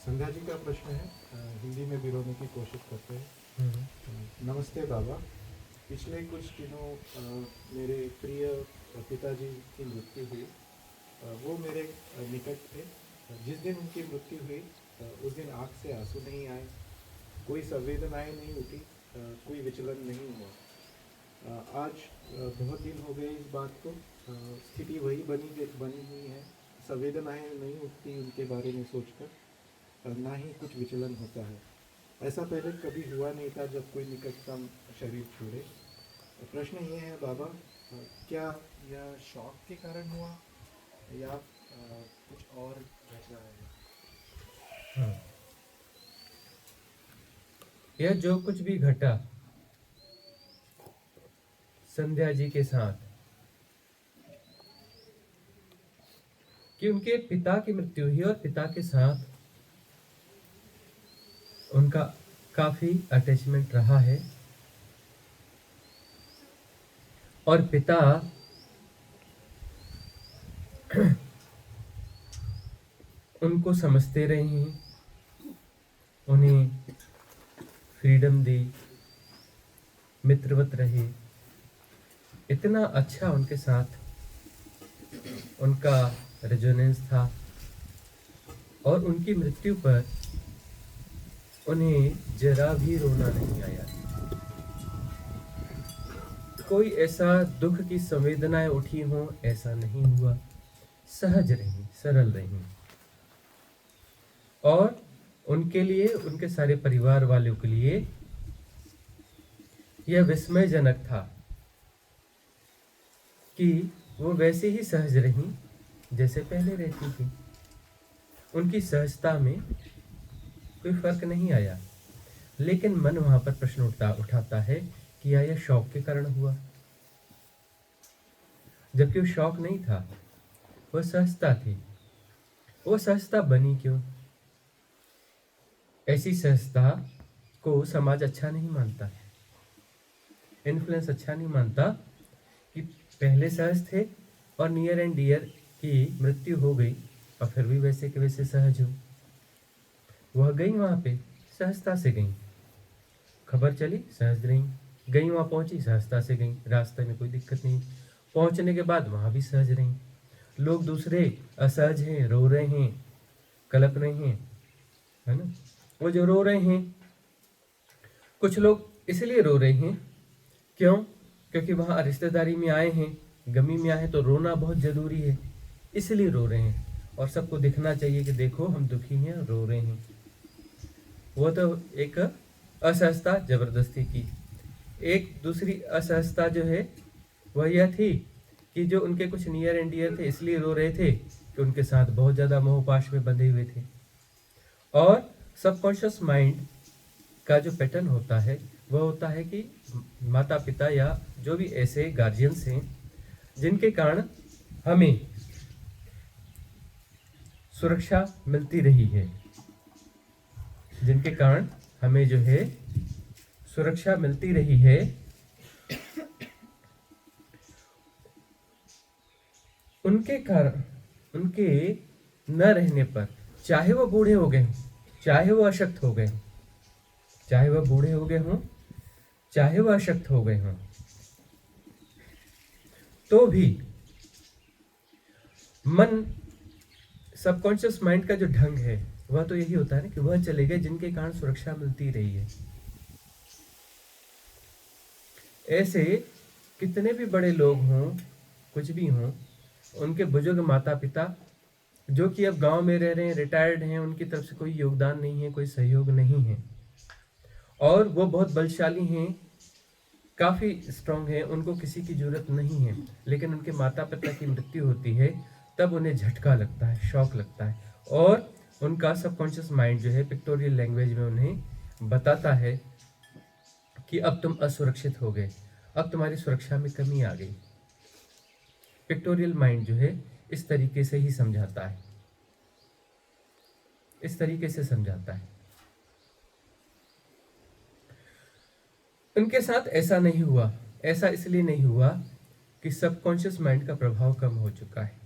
संध्या जी का प्रश्न है, हिंदी में बिलोने की कोशिश करते हैं। नमस्ते बाबा। पिछले कुछ दिनों मेरे प्रिय पिताजी की मृत्यु हुई। वो मेरे निकट थे। जिस दिन उनकी मृत्यु हुई उस दिन आँख से आंसू नहीं आए, कोई संवेदनाएं नहीं उठी, कोई विचलन नहीं हुआ। आज बहुत दिन हो गए इस बात को। स्थिति वही बनी हुई है। संवेदनाएं नहीं उठती उनके बारे में सोचकर, ना ही कुछ विचलन होता है। ऐसा पहले कभी हुआ नहीं था जब कोई निकटतम शरीर छोड़े। प्रश्न ये है बाबा, क्या यह शौक के कारण हुआ या कुछ और वजह है? हाँ, यह जो कुछ भी घटा संध्या जी के साथ कि उनके पिता की मृत्यु हुई और पिता के साथ उनका काफी अटैचमेंट रहा है और पिता उनको समझते रहे हैं, उन्हें फ्रीडम दी, मित्रवत रहे, इतना अच्छा उनके साथ उनका रेजोनेंस था। और उनकी मृत्यु पर उन्हें जरा भी रोना नहीं आया। कोई ऐसा दुख की संवेदनाएं उठी हों, ऐसा नहीं हुआ। सहज रही, सरल रही। और उनके लिए, उनके सारे परिवार वालों के लिए यह विस्मयजनक था कि वो वैसे ही सहज रही जैसे पहले रहती थी। उनकी सहजता में कोई फर्क नहीं आया। लेकिन मन वहां पर प्रश्न उठाता है कि क्या यह शौक के कारण हुआ? जबकि वो शौक नहीं था, वह सहजता थी। वो सहजता बनी क्यों? ऐसी सहजता को समाज अच्छा नहीं मानता, इन्फ्लुएंस अच्छा नहीं मानता कि पहले सहज थे और नियर एंड डियर की मृत्यु हो गई और फिर भी वैसे के वैसे सहज हो। वह गई वहां पे, सहजता से गई। खबर चली, सहज रही। गई वहां, पहुंची, सहजता से गई। रास्ते में कोई दिक्कत नहीं। पहुंचने के बाद वहां भी सहज रही। लोग दूसरे असहज हैं, रो रहे हैं, कलप रहे हैं, है ना। वो जो रो रहे हैं, कुछ लोग इसलिए रो रहे हैं, क्यों? क्योंकि वहां रिश्तेदारी में आए हैं, गमी में आए हैं, तो रोना बहुत जरूरी है, इसलिए रो रहे हैं। और सबको दिखना चाहिए कि देखो हम दुखी हैं, रो रहे हैं। वो तो एक असहजता जबरदस्ती की। एक दूसरी असहजता जो है वह यह थी कि जो उनके कुछ नियर एंड डियर थे, इसलिए रो रहे थे कि उनके साथ बहुत ज्यादा मोहपाश में बंधे हुए थे। और सबकॉन्शियस माइंड का जो पैटर्न होता है वह होता है कि माता पिता या जो भी ऐसे गार्जियंस हैं जिनके कारण हमें सुरक्षा मिलती रही है, जिनके कारण हमें जो है सुरक्षा मिलती रही है, उनके कारण, उनके न रहने पर, चाहे वो बूढ़े हो गए, चाहे वो अशक्त हो गए, चाहे वह बूढ़े हो गए हों, चाहे वह अशक्त हो गए हों, तो भी मन, सबकॉन्शियस माइंड का जो ढंग है वह तो यही होता है ना कि वह चले गए जिनके कारण सुरक्षा मिलती रही है। ऐसे कितने भी बड़े लोग हों, कुछ भी हों, उनके बुजुर्ग माता पिता जो कि अब गांव में रह रहे हैं, रिटायर्ड हैं, उनकी तरफ से कोई योगदान नहीं है, कोई सहयोग नहीं है, और वो बहुत बलशाली हैं, काफी स्ट्रांग है, उनको किसी की जरूरत नहीं है, लेकिन उनके माता पिता की मृत्यु होती है तब उन्हें झटका लगता है, शौक लगता है। और उनका सबकॉन्शियस माइंड जो है पिक्टोरियल लैंग्वेज में उन्हें बताता है कि अब तुम असुरक्षित हो गए, अब तुम्हारी सुरक्षा में कमी आ गई। पिक्टोरियल माइंड जो है इस तरीके से ही समझाता है, इस तरीके से समझाता है। उनके साथ ऐसा नहीं हुआ। ऐसा इसलिए नहीं हुआ कि सबकॉन्शियस माइंड का प्रभाव कम हो चुका है।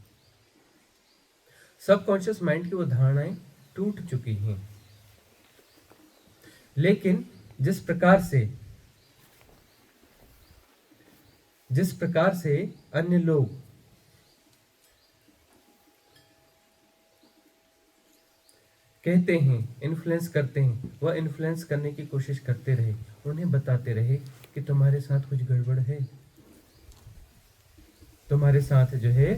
सबकॉन्शियस माइंड की वो धारणाएं टूट चुकी हैं। लेकिन जिस प्रकार से अन्य लोग कहते हैं, इन्फ्लुएंस करते हैं, वह इन्फ्लुएंस करने की कोशिश करते रहे, उन्हें बताते रहे कि तुम्हारे साथ कुछ गड़बड़ है, तुम्हारे साथ जो है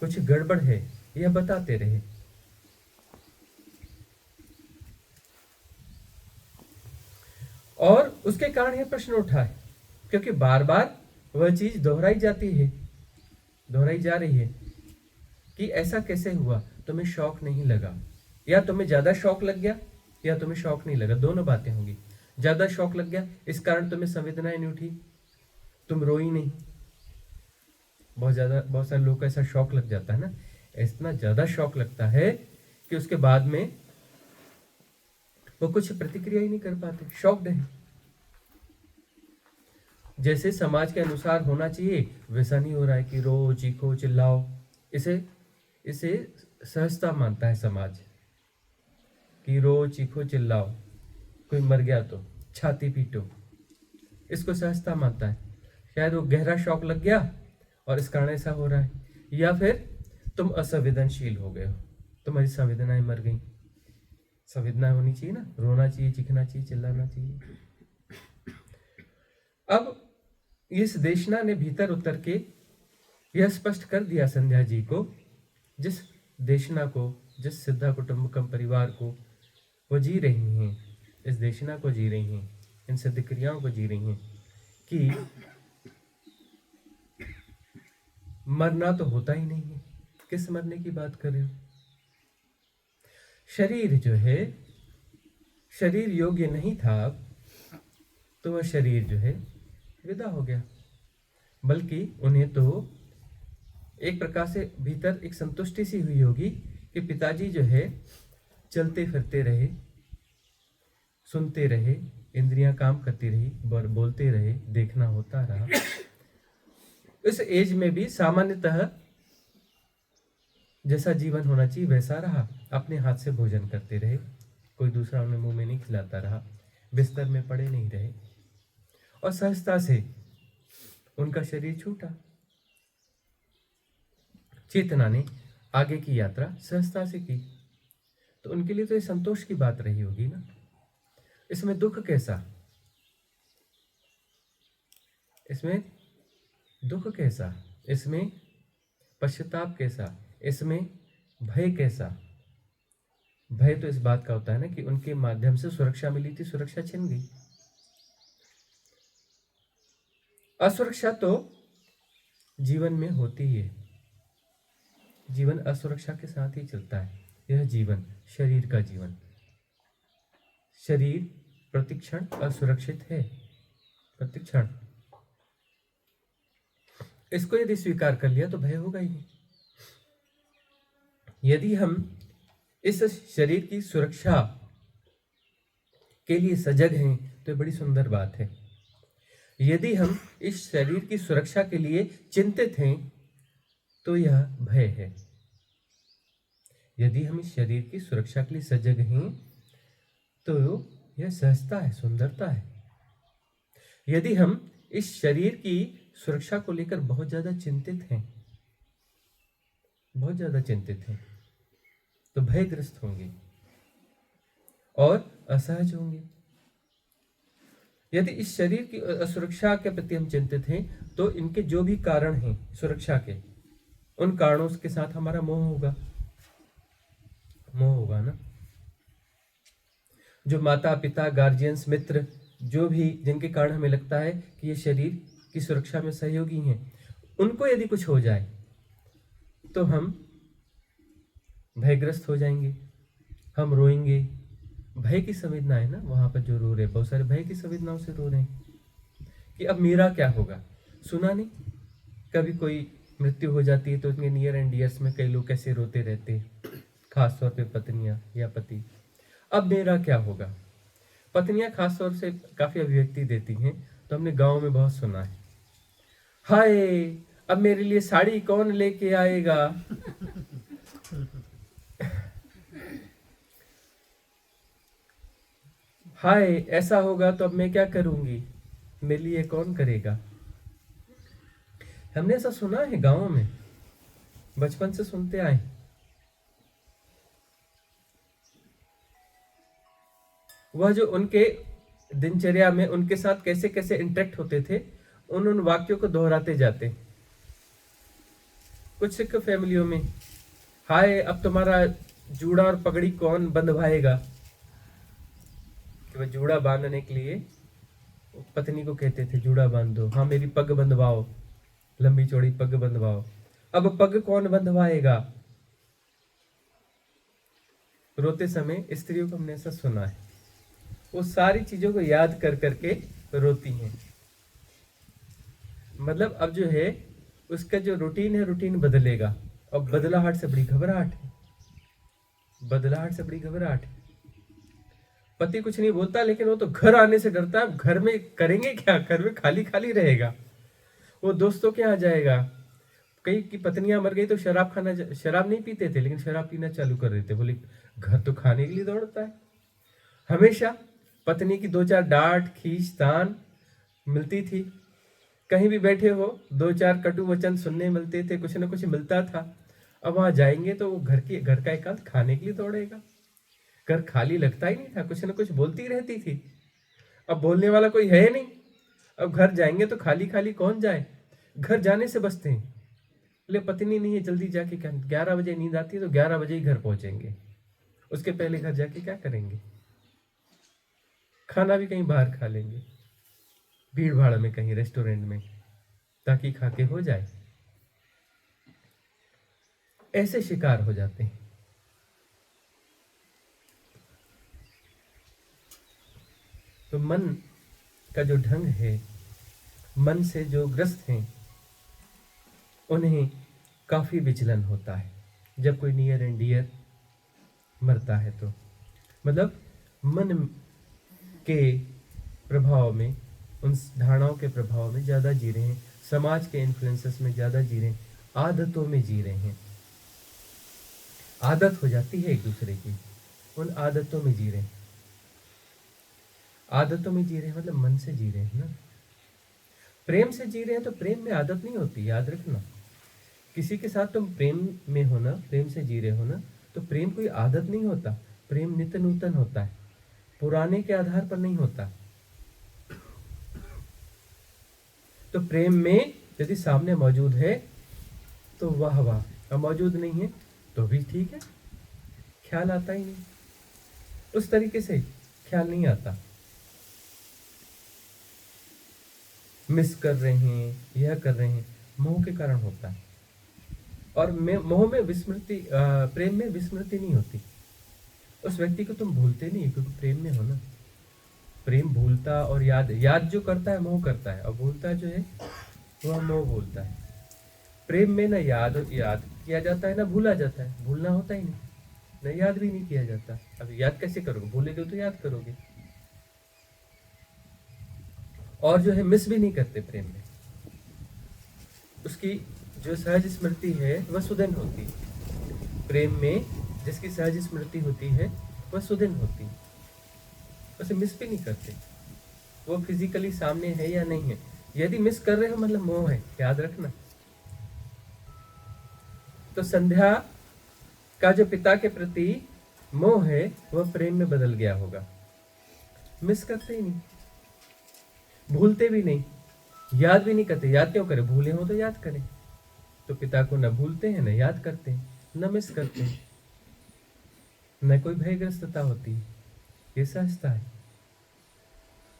कुछ गड़बड़ है, यह बताते रहे। और उसके कारण यह प्रश्न उठा है, क्योंकि बार बार वह चीज दोहराई जा रही है कि ऐसा कैसे हुआ, तुम्हें शौक नहीं लगा, या तुम्हें ज्यादा शौक लग गया या तुम्हें शौक नहीं लगा, दोनों बातें होंगी। ज्यादा शौक लग गया, इस कारण तुम्हें संवेदनाएं नहीं उठी, तुम रोई नहीं। बहुत सारे लोगों को ऐसा शौक लग जाता है ना, इतना ज्यादा शौक लगता है कि उसके बाद में वो कुछ प्रतिक्रिया ही नहीं कर पाते, शॉक्ड है। जैसे समाज के अनुसार होना चाहिए वैसा नहीं हो रहा है कि रो, चीखो, चिल्लाओ। इसे सहजता मानता है समाज कि रो, चीखो, चिल्लाओ, कोई मर गया तो छाती पीटो, इसको सहजता मानता है। शायद वो गहरा शौक लग गया और इस कारण ऐसा हो रहा है, या फिर तुम असंवेदनशील हो गए हो, तुम्हारी संवेदनाएं मर गई। संवेदना होनी चाहिए ना, रोना चाहिए, चीखना चाहिए, चिल्लाना चाहिए। अब इस देशना ने भीतर उतर के यह स्पष्ट कर दिया संध्या जी को, जिस देशना को, जिस सिद्धा कुटुंबकम परिवार को वो जी रही हैं, इस देशना को जी रही हैं, इन सिद्ध क्रियाओं को जी रही हैं कि मरना तो होता ही नहीं है। किस मरने की बात कर रहे हो? शरीर जो है, शरीर योग्य नहीं था, तो वह शरीर जो है विदा हो गया। बल्कि उन्हें तो एक प्रकार से भीतर एक संतुष्टि सी हुई होगी कि पिताजी जो है चलते फिरते रहे, सुनते रहे, इंद्रियां काम करती रही, बोलते रहे, देखना होता रहा। इस एज में भी सामान्यतः जैसा जीवन होना चाहिए वैसा रहा। अपने हाथ से भोजन करते रहे, कोई दूसरा उन्हें मुंह में नहीं खिलाता रहा, बिस्तर में पड़े नहीं रहे, और सहजता से उनका शरीर छूटा। चेतना ने आगे की यात्रा सहजता से की, तो उनके लिए तो ये संतोष की बात रही होगी ना। इसमें दुख कैसा, इसमें दुख कैसा, इसमें पश्चाताप कैसा, इसमें भय कैसा? भय तो इस बात का होता है ना कि उनके माध्यम से सुरक्षा मिली थी, सुरक्षा छिन गई। असुरक्षा तो जीवन में होती ही है, जीवन असुरक्षा के साथ ही चलता है। यह जीवन, शरीर का जीवन, शरीर प्रतिक्षण असुरक्षित है, प्रतिक्षण। इसको यदि स्वीकार कर लिया तो भय होगा ही। यदि हम इस शरीर की सुरक्षा के लिए सजग हैं तो ये बड़ी सुंदर बात है। यदि हम इस शरीर की सुरक्षा के लिए चिंतित हैं तो यह भय है। यदि हम इस शरीर की सुरक्षा के लिए सजग हैं तो यह सहजता है, सुंदरता है। यदि हम इस शरीर की सुरक्षा को लेकर बहुत ज्यादा चिंतित हैं, बहुत ज्यादा चिंतित हैं, तो भयग्रस्त होंगे और असहज होंगे। यदि इस शरीर की असुरक्षा के प्रति हम चिंतित हैं तो इनके जो भी कारण हैं सुरक्षा के, उन कारणों के साथ हमारा मोह होगा, मोह होगा ना। जो माता पिता, गार्जियंस, मित्र, जो भी जिनके कारण हमें लगता है कि ये शरीर की सुरक्षा में सहयोगी हैं, उनको यदि कुछ हो जाए तो हम भयग्रस्त हो जाएंगे, हम रोएंगे। भय की संवेदना है ना वहां पर जो रो रहे, बहुत सारे भय की संवेदनाओं से रो रहे हैं कि अब मेरा क्या होगा। सुना नहीं, कभी कोई मृत्यु हो जाती है तो उनके नियर एंड डियर्स में कई लोग कैसे रोते रहते हैं, खासतौर पे पत्नियां या पति। अब मेरा क्या होगा। पत्नियां खासतौर से काफी अभिव्यक्ति देती हैं, तो हमने गांव में बहुत सुना है, हाय अब मेरे लिए साड़ी कौन लेके आएगा। हाय ऐसा होगा तो अब मैं क्या करूंगी, मेरे लिए कौन करेगा। हमने ऐसा सुना है गांवों में, बचपन से सुनते आए। वह जो उनके दिनचर्या में उनके साथ कैसे कैसे इंटरेक्ट होते थे, उन वाक्यों को दोहराते जाते। कुछ सिख फैमिलियों में, हाय अब तुम्हारा जूड़ा और पगड़ी कौन बंधवाएगा। कि वह जूड़ा बांधने के लिए पत्नी को कहते थे जूड़ा बांध दो, हाँ मेरी पग बंधवाओ, लंबी चौड़ी पग बंधवाओ। अब पग कौन बंधवाएगा। रोते समय स्त्रियों को हमने ऐसा सुना है, वो सारी चीजों को याद कर करके रोती हैं। मतलब अब जो है उसका जो रूटीन है, रूटीन बदलेगा। अब बदलाहट से बड़ी घबराहट है, बदलाहट से बड़ी घबराहट है। पति कुछ नहीं बोलता, लेकिन वो तो घर आने से डरता है। घर में करेंगे क्या, घर में खाली खाली रहेगा। वो दोस्तों के यहाँ जाएगा। कई की पत्नियां मर गई तो शराब नहीं पीते थे, लेकिन शराब पीना चालू कर देते। बोले घर तो खाने के लिए दौड़ता है। हमेशा पत्नी की 2-4 डांट खींच तान मिलती थी। कहीं भी बैठे हो 2-4 कटु वचन सुनने मिलते थे, कुछ ना कुछ मिलता था। अब वहां जाएंगे तो वो घर का एकांत खाने के लिए दौड़ेगा। घर खाली लगता ही नहीं था, कुछ ना कुछ बोलती रहती थी। अब बोलने वाला कोई है नहीं। अब घर जाएंगे तो खाली खाली कौन जाए, घर जाने से बचते हैं। बोले पत्नी नहीं है, जल्दी जाके 11 बजे नींद आती है तो 11 बजे ही घर पहुंचेंगे। उसके पहले घर जाके क्या करेंगे, खाना भी कहीं बाहर खा लेंगे, भीड़ भाड़ में कहीं रेस्टोरेंट में, ताकि खा के हो जाए। ऐसे शिकार हो जाते हैं। तो मन का जो ढंग है, मन से जो ग्रस्त हैं, उन्हें काफी विचलन होता है जब कोई नियर एंड डियर मरता है। तो मतलब मन के प्रभाव में, उन धारणाओं के प्रभाव में ज्यादा जी रहे हैं, समाज के इन्फ्लुएंसेस में ज्यादा जी रहे हैं, आदतों में जी रहे हैं। आदत हो जाती है एक दूसरे की, उन आदतों में जी रहे हैं। आदतों में जी रहे हैं मतलब मन से जी रहे हैं ना। प्रेम से जी रहे हैं तो प्रेम में आदत नहीं होती, याद रखना। किसी के साथ तुम प्रेम में हो ना, प्रेम से जी रहे हो ना, तो प्रेम कोई आदत नहीं होता। प्रेम नित्य नूतन होता है, पुराने के आधार पर नहीं होता। तो प्रेम में यदि सामने मौजूद है तो वाह वाह, अब मौजूद नहीं है तो भी ठीक है, ख्याल आता ही नहीं, उस तरीके से ख्याल नहीं आता। मिस कर रहे हैं, यह कर रहे हैं, मोह के कारण होता है। और मोह में विस्मृति, प्रेम में विस्मृति नहीं होती। उस व्यक्ति को तुम भूलते नहीं, क्योंकि प्रेम में हो ना। प्रेम भूलता और याद जो करता है मोह करता है, और भूलता जो है वह मोह भूलता है। प्रेम में ना याद किया जाता है, ना भूला जाता है। भूलना होता ही नहीं, ना याद भी नहीं किया जाता। अब याद कैसे करोगे, भूलोगे तो याद करोगे। और जो है मिस भी नहीं करते प्रेम में। उसकी जो सहज स्मृति है वह सुदिन होती है। प्रेम में जिसकी सहज स्मृति होती है वह सुदिन होती है, उसे मिस भी नहीं करते। वो फिजिकली सामने है या नहीं है, यदि मिस कर रहे हो मतलब मोह है, याद रखना। तो संध्या का जो पिता के प्रति मोह है वह प्रेम में बदल गया होगा। मिस करते ही नहीं, भूलते भी नहीं, याद भी नहीं करते। याद क्यों करें, भूले हो तो याद करें। तो पिता को न भूलते हैं, न याद करते हैं, न मिस करते हैं, न कोई भयग्रस्तता होती है। ये सहजता है,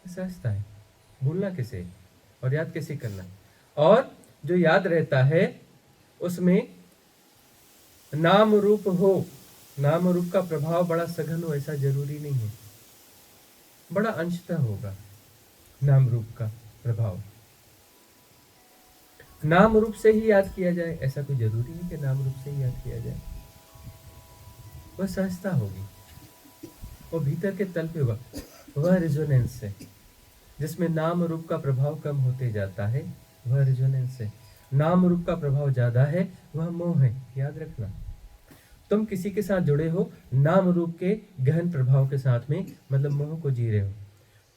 सहजता है। भूलना कैसे और याद कैसे करना। और जो याद रहता है उसमें नाम रूप हो, नाम रूप का प्रभाव बड़ा सघन हो ऐसा जरूरी नहीं है, बड़ा अंशतः होगा नाम रूप का प्रभाव। नाम रूप से ही याद किया जाए ऐसा कोई जरूरी नहीं कि नाम रूप से ही याद किया जाए। वह सहजता होगी, वो भीतर के तल पे होगा, वह रिजोनेंस है जिसमें नाम रूप का प्रभाव कम होते जाता है, वह रिजोनेंस है। नाम रूप का प्रभाव ज्यादा है, वह मोह है, याद रखना। तुम किसी के साथ जुड़े हो नाम रूप के गहन प्रभाव के साथ में, मतलब मोह को जी रहे हो।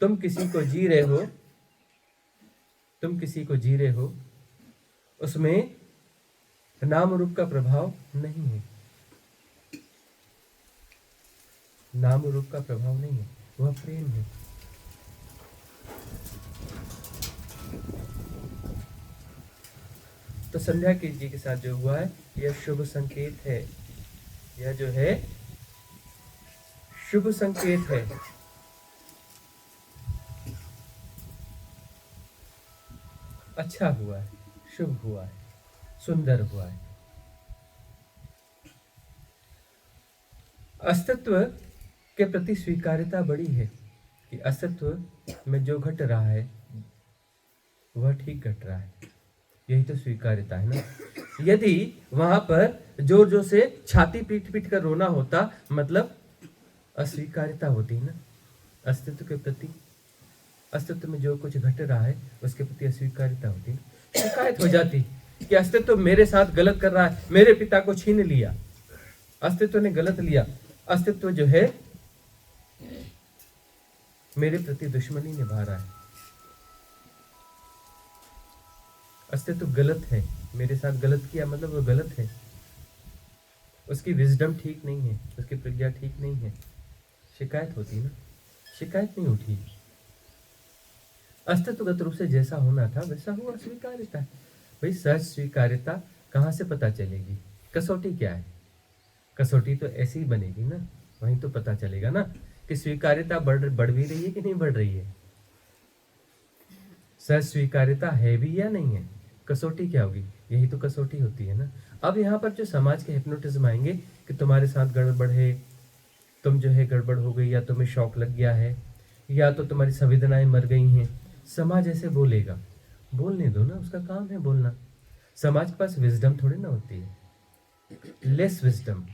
तुम किसी को जी रहे हो, तुम किसी को जी रहे हो, उसमें नाम रूप का प्रभाव नहीं है, नाम रूप का प्रभाव नहीं है, वह प्रेम है। तो संध्या जी के साथ जो हुआ है यह शुभ संकेत है, यह जो है शुभ संकेत है। अच्छा हुआ है, शुभ हुआ है, सुंदर हुआ है। अस्तित्व के प्रति स्वीकार्यता बड़ी है कि अस्तित्व में जो घट रहा है वह ठीक घट रहा है, यही तो स्वीकार्यता है ना। यदि वहां पर जोर जोर से छाती पीट पीट कर रोना होता, मतलब अस्वीकार्यता होती है ना अस्तित्व के प्रति। अस्तित्व में जो कुछ घट रहा है उसके प्रति अस्वीकार्यता होती, शिकायत हो जाती कि अस्तित्व मेरे साथ गलत कर रहा है, मेरे पिता को छीन लिया, अस्तित्व ने गलत लिया, अस्तित्व जो है मेरे प्रति दुश्मनी निभा रहा है, अस्तित्व गलत है, मेरे साथ गलत किया मतलब वो गलत है, उसकी विजडम ठीक नहीं है, उसकी प्रज्ञा ठीक नहीं है। शिकायत होती ना, शिकायत नहीं उठी। अस्तित्वगत रूप से जैसा होना था वैसा हुआ, स्वीकार्यता। भाई सहज स्वीकार्यता कहाँ से पता चलेगी? कसौटी क्या है? कसौटी तो ऐसे ही बनेगी ना, वहीं तो पता चलेगा ना कि स्वीकार्यता बढ़ भी रही है कि नहीं बढ़ रही है, सहज स्वीकार्यता है भी या नहीं है। कसौटी क्या होगी? यही तो कसौटी होती है ना। अब यहाँ पर जो समाज के हिप्नोटिज्म आएंगे कि तुम्हारे साथ गड़बड़ है, तुम जो है गड़बड़ हो गई, या तुम्हें शौक लग गया है, या तो तुम्हारी संवेदनाएं मर गई हैं, समाज ऐसे बोलेगा। बोलने दो ना, उसका काम है बोलना। समाज के पास विजडम थोड़ी ना होती है, लेस विजडम।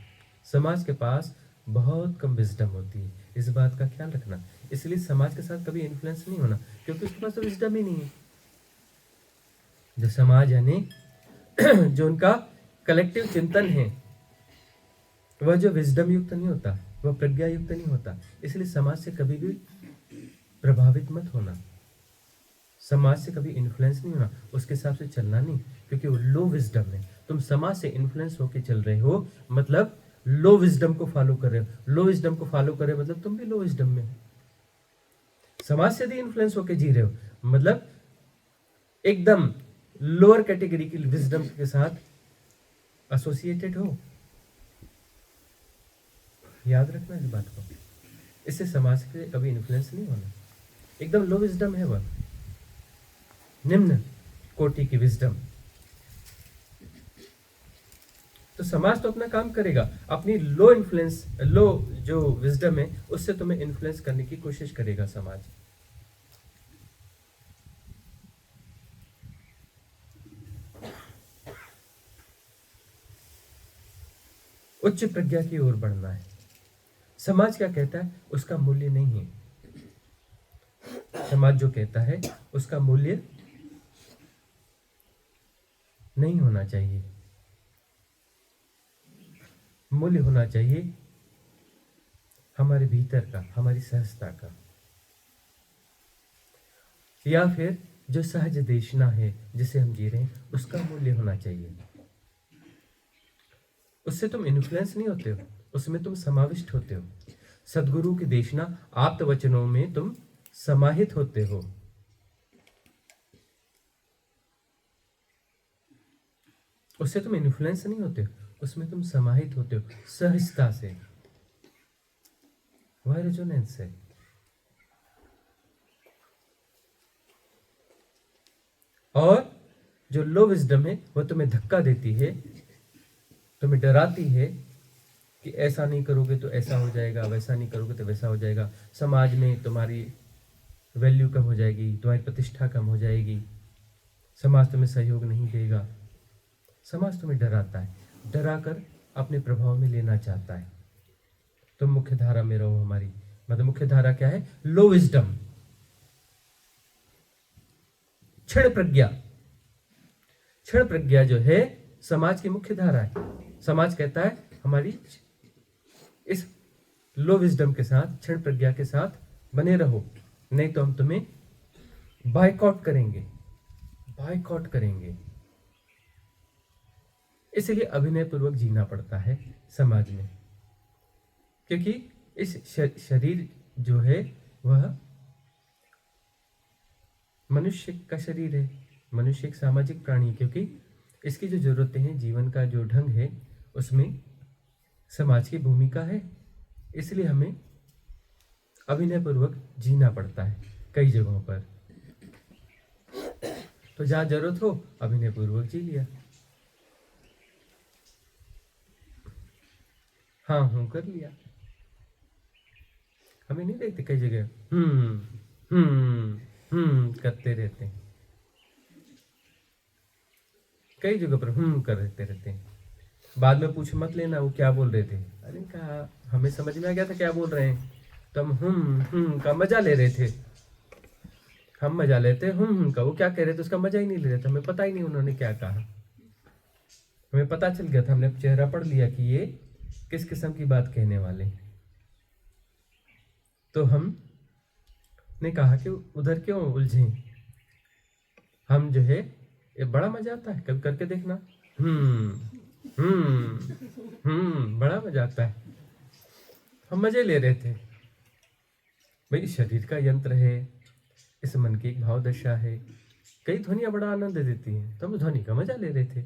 समाज के पास बहुत कम विजडम होती है, इस बात का ख्याल रखना। इसलिए समाज के साथ कभी इन्फ्लुएंस नहीं होना, क्योंकि उसके पास तो विजडम ही नहीं है। जो समाज यानी जो उनका कलेक्टिव चिंतन है वह जो विजडम युक्त नहीं होता, वह प्रज्ञा युक्त नहीं होता। इसलिए समाज से कभी भी प्रभावित मत होना, समाज से कभी इन्फ्लुएंस नहीं होना, उसके हिसाब से चलना नहीं, क्योंकि वो लो विजडम है। तुम समाज से इन्फ्लुएंस होके चल रहे हो, मतलब लो विजडम को फॉलो कर रहे हो। लो विजडम को फॉलो कर रहे हो मतलब तुम भी लो विजडम में हो। समाज से भी इन्फ्लुएंस होके जी रहे हो मतलब एकदम लोअर कैटेगरी की विजडम के साथ एसोसिएटेड हो। याद रखना इस बात को। इससे समाज से कभी इन्फ्लुएंस नहीं होना, एकदम लो विजडम है वह, निम्न कोटि की विजडम। तो समाज तो अपना काम करेगा, अपनी लो इन्फ्लुएंस, लो जो विजडम है उससे तुम्हें इन्फ्लुएंस करने की कोशिश करेगा समाज। उच्च प्रज्ञा की ओर बढ़ना है। समाज क्या कहता है उसका मूल्य नहीं है, समाज जो कहता है उसका मूल्य नहीं होना चाहिए। मूल्य होना चाहिए हमारे भीतर का, हमारी सहजता का, या फिर जो सहज देशना है जिसे हम जी रहे हैं उसका मूल्य होना चाहिए। उससे तुम इन्फ्लुएंस नहीं होते हो, उसमें तुम समाविष्ट होते हो। सदगुरु की देशना आप्त वचनों में तुम समाहित होते हो। उससे तुम इन्फ्लुएंस नहीं होते हो, उसमें तुम समाहित होते हो सहजता से, वह रेजोनेंस है। और जो लो विजडम है वह तुम्हें धक्का देती है, तुम्हें डराती है कि ऐसा नहीं करोगे तो ऐसा हो जाएगा, वैसा नहीं करोगे तो वैसा हो जाएगा, समाज में तुम्हारी वैल्यू कम हो जाएगी, तुम्हारी प्रतिष्ठा कम हो जाएगी, समाज तुम्हें सहयोग नहीं देगा। समाज तुम्हें डराता है, डराकर अपने प्रभाव में लेना चाहता है। तुम मुख्य धारा में रहो हमारी, मतलब मुख्य धारा क्या है? लो विजडम, क्षण प्रज्ञा। क्षण प्रज्ञा जो है समाज की मुख्य धारा है। समाज कहता है हमारी इस लो विजडम के साथ, क्षण प्रज्ञा के साथ बने रहो, नहीं तो हम तुम्हें बायकॉट करेंगे, बायकॉट करेंगे। इसलिए अभिनय पूर्वक जीना पड़ता है समाज में, क्योंकि इस शरीर जो है वह मनुष्य का शरीर है। मनुष्य एक सामाजिक प्राणी है, क्योंकि इसकी जो जरूरतें हैं, जीवन का जो ढंग है, उसमें समाज की भूमिका है। इसलिए हमें अभिनय पूर्वक जीना पड़ता है कई जगहों पर। तो जहाँ जरूरत हो अभिनय पूर्वक जी लिया, हाँ हूँ कर लिया। हमें नहीं देखते कई जगह करते रहते हैं, कई जगह पर करते रहते हैं। बाद में पूछ मत लेना वो क्या बोल रहे थे। अरे कहा हमें समझ में आ गया था क्या बोल रहे हैं, तो हम का मजा ले रहे थे। हम मजा लेते का, वो क्या कह रहे थे उसका मजा ही नहीं ले रहे थे, हमें पता ही नहीं उन्होंने क्या कहा। हमें पता चल गया था, हमने चेहरा पढ़ लिया कि ये किस किस्म की बात कहने वाले। तो हम ने कहा कि उधर क्यों उलझे, हम जो है ये बड़ा मजा आता है, कभी करके देखना। बड़ा मजा आता है। हम मजे ले रहे थे भाई, शरीर का यंत्र है, इस मन की एक भाव दशा है, कई ध्वनियां बड़ा आनंद देती हैं, तो हम ध्वनि का मजा ले रहे थे।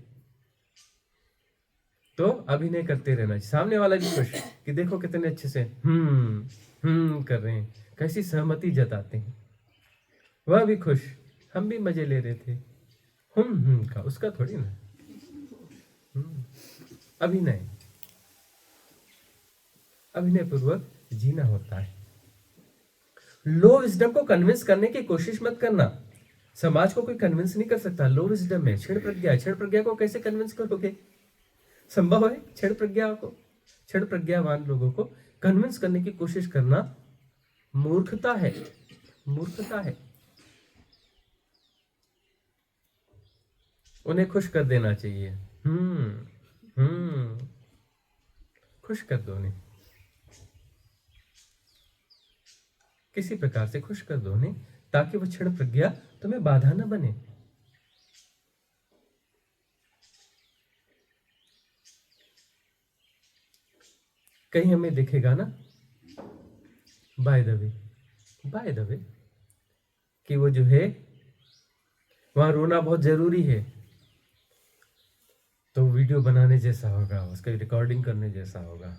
तो अभिनय करते रहना, सामने वाला भी खुश कि देखो कितने अच्छे से कर रहे हैं, कैसी सहमति जताते हैं, वह भी खुश, हम भी मजे ले रहे थे। का उसका थोड़ी ना। अभिनय, अभिनय पूर्वक जीना होता है। लो विजडम को कन्विंस करने की कोशिश मत करना, समाज को कोई कन्विंस नहीं कर सकता। लो विजडम में क्षण प्रज्ञा, क्षण प्रज्ञा को कैसे कन्विंस करोगे? संभव है क्षण प्रज्ञा को, क्षण प्रज्ञावान लोगों को कन्विंस करने की कोशिश करना मूर्खता है, मूर्खता है। उन्हें खुश कर देना चाहिए। खुश कर दो उन्हें, किसी प्रकार से खुश कर दो उन्हें, ताकि वह क्षण प्रज्ञा तुम्हें बाधा न बने। कहीं हमें दिखेगा ना बाय द वे कि वो जो है वहां रोना बहुत जरूरी है, तो वीडियो बनाने जैसा होगा, उसका रिकॉर्डिंग करने जैसा होगा।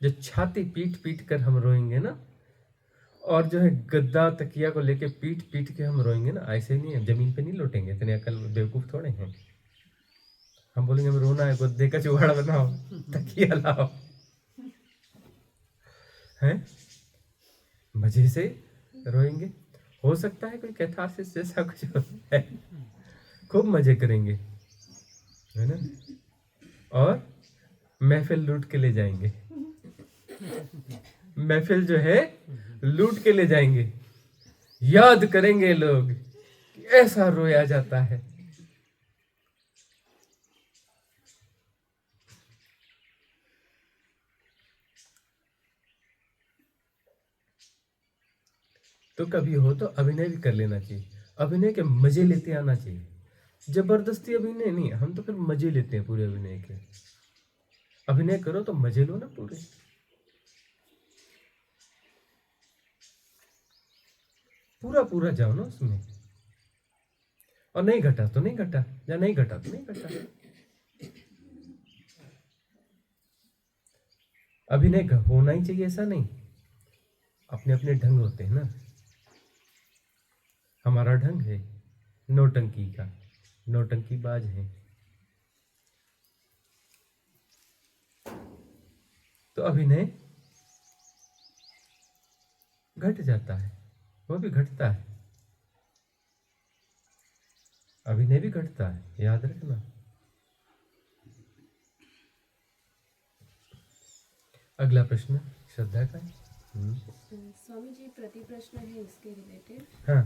जो छाती पीट पीट कर हम रोएंगे ना, और जो है गद्दा तकिया को लेके पीट पीट के हम रोएंगे ना, ऐसे नहीं है, जमीन पे नहीं लौटेंगे, इतने अकल बेवकूफ थोड़े हैं। हम बोलेंगे हमें रोना है, गद्दे का जुगाड़ बनाओ, तकिया लाओ, हैं मजे से रोएंगे। हो सकता है कोई कैथारसिस जैसा कुछ है, खूब मजे करेंगे, है ना, और महफिल लूट के ले जाएंगे, महफिल जो है लूट के ले जाएंगे। याद करेंगे लोग कि ऐसा रोया जाता है। तो कभी हो तो अभिनय भी कर लेना चाहिए, अभिनय के मजे लेते आना चाहिए। जबरदस्ती अभिनय नहीं, हम तो फिर मजे लेते हैं पूरे अभिनय के। अभिनय करो तो मजे लो ना पूरे। पूरा पूरा जाओ ना उसमें, और नहीं घटा तो नहीं घटा, या नहीं घटा तो नहीं घटा। अभिनय होना ही चाहिए ऐसा नहीं, अपने अपने ढंग होते हैं ना। हमारा ढंग है नौटंकी का, नौटंकीबाज है, तो अभिनय घट जाता है, वो भी घटता है, अभिनय भी घटता है, याद रखना। अगला प्रश्न श्रद्धा का। स्वामी जी, प्रति प्रश्न है इसके रिलेटेड। हाँ,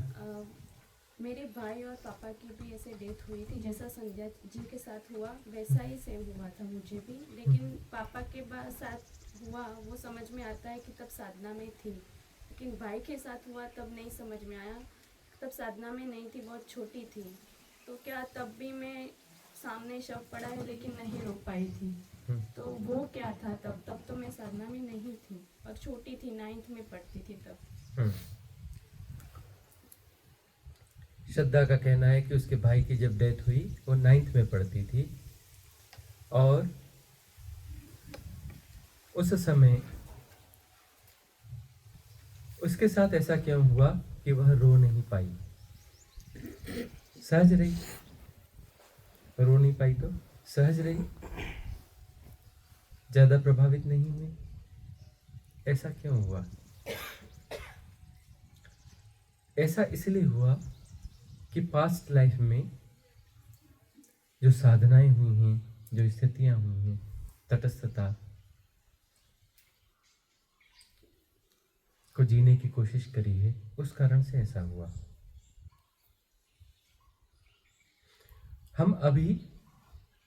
मेरे भाई और पापा की भी ऐसे डेथ हुई थी, जैसा संध्या जी के साथ हुआ वैसा ही सेम हुआ था मुझे भी। लेकिन पापा के बाद साथ हुआ वो समझ में आता है कि तब साधना में थी, लेकिन भाई के साथ हुआ तब नहीं समझ में आया। तब साधना में नहीं थी, बहुत छोटी थी। तो क्या तब भी मैं सामने शव पड़ा है लेकिन नहीं रोक पाई थी। तो वो क्या था तब तो मैं साधना में नहीं थी और छोटी थी, 9th में पढ़ती थी तब। श्रद्धा का कहना है कि उसके भाई की जब डेथ हुई वो 9th में पढ़ती थी और उस समय उसके साथ ऐसा क्यों हुआ कि वह रो नहीं पाई, सहज रही, रो नहीं पाई तो सहज रही, ज्यादा प्रभावित नहीं हुई। ऐसा क्यों हुआ? ऐसा इसलिए हुआ कि पास्ट लाइफ में जो साधनाएं हुई हैं, जो स्थितियां हुई हैं, तटस्थता को जीने की कोशिश करी है, उस कारण से ऐसा हुआ। हम अभी